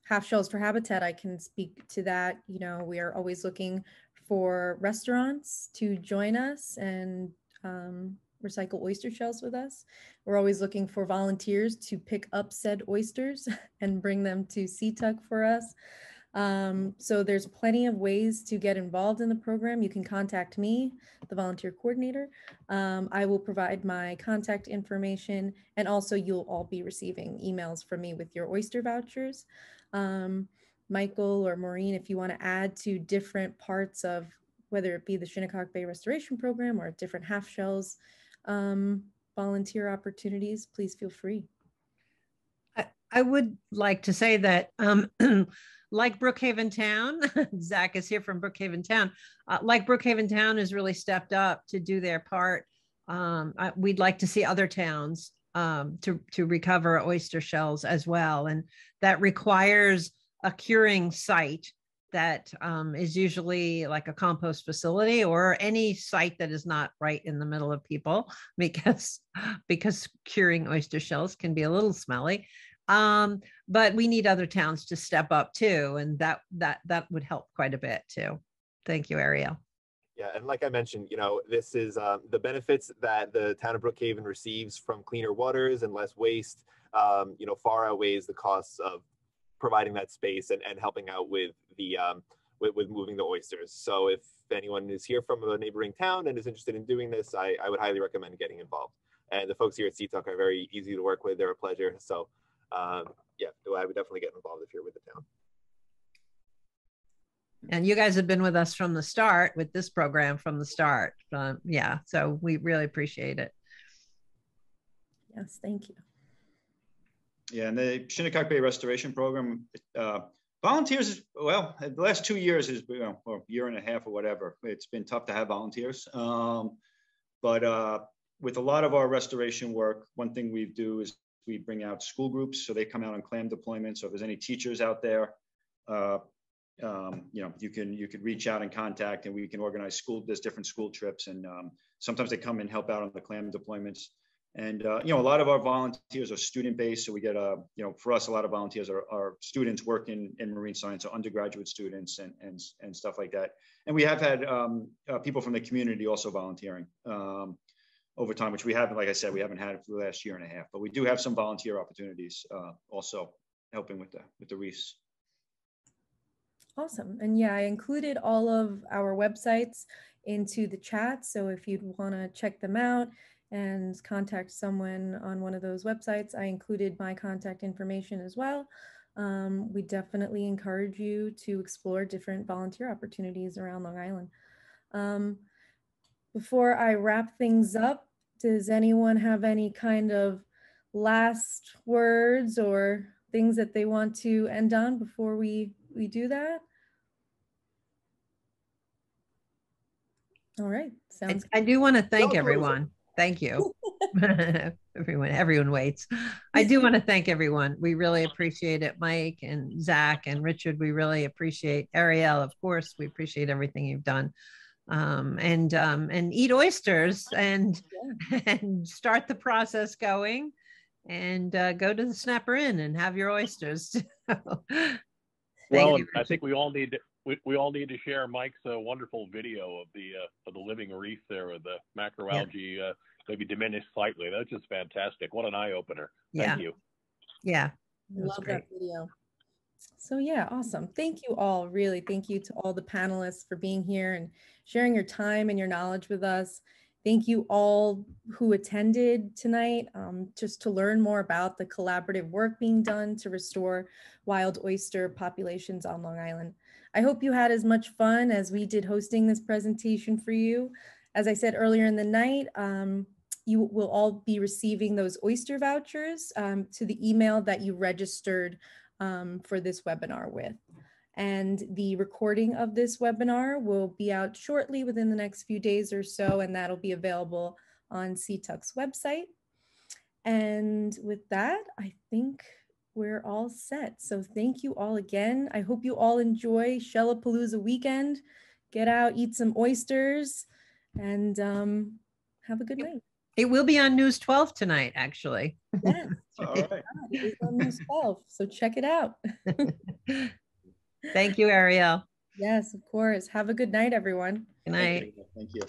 Half Shells for Habitat, I can speak to that. You know, we are always looking for restaurants to join us and recycle oyster shells with us. We're always looking for volunteers to pick up said oysters and bring them to Seatuck for us. So there's plenty of ways to get involved in the program. You can contact me, the volunteer coordinator. I will provide my contact information, and also you'll all be receiving emails from me with your oyster vouchers. Michael or Maureen, if you want to add to different parts of whether it be the Shinnecock Bay Restoration Program or different half shells volunteer opportunities, please feel free. I would like to say that like Brookhaven Town, Zach is here from Brookhaven Town, like Brookhaven Town has really stepped up to do their part. We'd like to see other towns to recover oyster shells as well. And that requires a curing site that is usually like a compost facility or any site that is not right in the middle of people, because curing oyster shells can be a little smelly. But we need other towns to step up too, and that would help quite a bit too. Thank you, Arielle. Yeah, and like I mentioned, you know, this is the benefits that the town of Brookhaven receives from cleaner waters and less waste, you know, far outweighs the costs of providing that space and helping out with the with moving the oysters. So if anyone is here from a neighboring town and is interested in doing this, I would highly recommend getting involved. And the folks here at Seatuck are very easy to work with. They're a pleasure. So yeah, I would definitely get involved if you're with the town. And you guys have been with us from the start with this program from the start. Yeah, so we really appreciate it. Yes, thank you. Yeah, and the Shinnecock Bay Restoration Program, volunteers, well, the last 2 years is, or year and a half or whatever, it's been tough to have volunteers. But with a lot of our restoration work, one thing we do is we bring out school groups, so they come out on clam deployments. So if there's any teachers out there, you know, you could reach out and contact, and we can organize there's different school trips, and sometimes they come and help out on the clam deployments. And you know, a lot of our volunteers are student based, so we get you know, for us, a lot of volunteers are students working in marine science, or undergraduate students and stuff like that. And we have had people from the community also volunteering over time, which we haven't, like I said, we haven't had it for the last year and a half, but we do have some volunteer opportunities also helping with the reefs. Awesome. And yeah, I included all of our websites into the chat. So if you'd want to check them out and contact someone on one of those websites, I included my contact information as well. We definitely encourage you to explore different volunteer opportunities around Long Island. Before I wrap things up, does anyone have any kind of last words or things that they want to end on before we do that? All right, sounds good. I do want to thank everyone. Thank you. Everyone waits. I do want to thank everyone. We really appreciate it. Mike and Zach and Richard, we really appreciate Arielle. Of course, we appreciate everything you've done. And eat oysters and start the process going, and go to the Snapper Inn and have your oysters. Well, I think we all need to share Mike's wonderful video of the living reef there, with the macroalgae maybe diminished slightly. That's just fantastic. What an eye opener. Thank you. Yeah, love that video. So yeah, awesome. Thank you all. Really, thank you to all the panelists for being here and sharing your time and your knowledge with us. Thank you all who attended tonight, just to learn more about the collaborative work being done to restore wild oyster populations on Long Island. I hope you had as much fun as we did hosting this presentation for you. As I said earlier in the night, you will all be receiving those oyster vouchers to the email that you registered for this webinar with. And the recording of this webinar will be out shortly within the next few days or so, and that'll be available on Seatuck's website. And with that, I think we're all set. So thank you all again. I hope you all enjoy Shellapaloosa weekend. Get out, eat some oysters, and have a good night. It will be on News 12 tonight, actually. Yes, All right. it is on News 12, so check it out. Thank you, Arielle. Yes, of course. Have a good night, everyone. Good night. Thank you.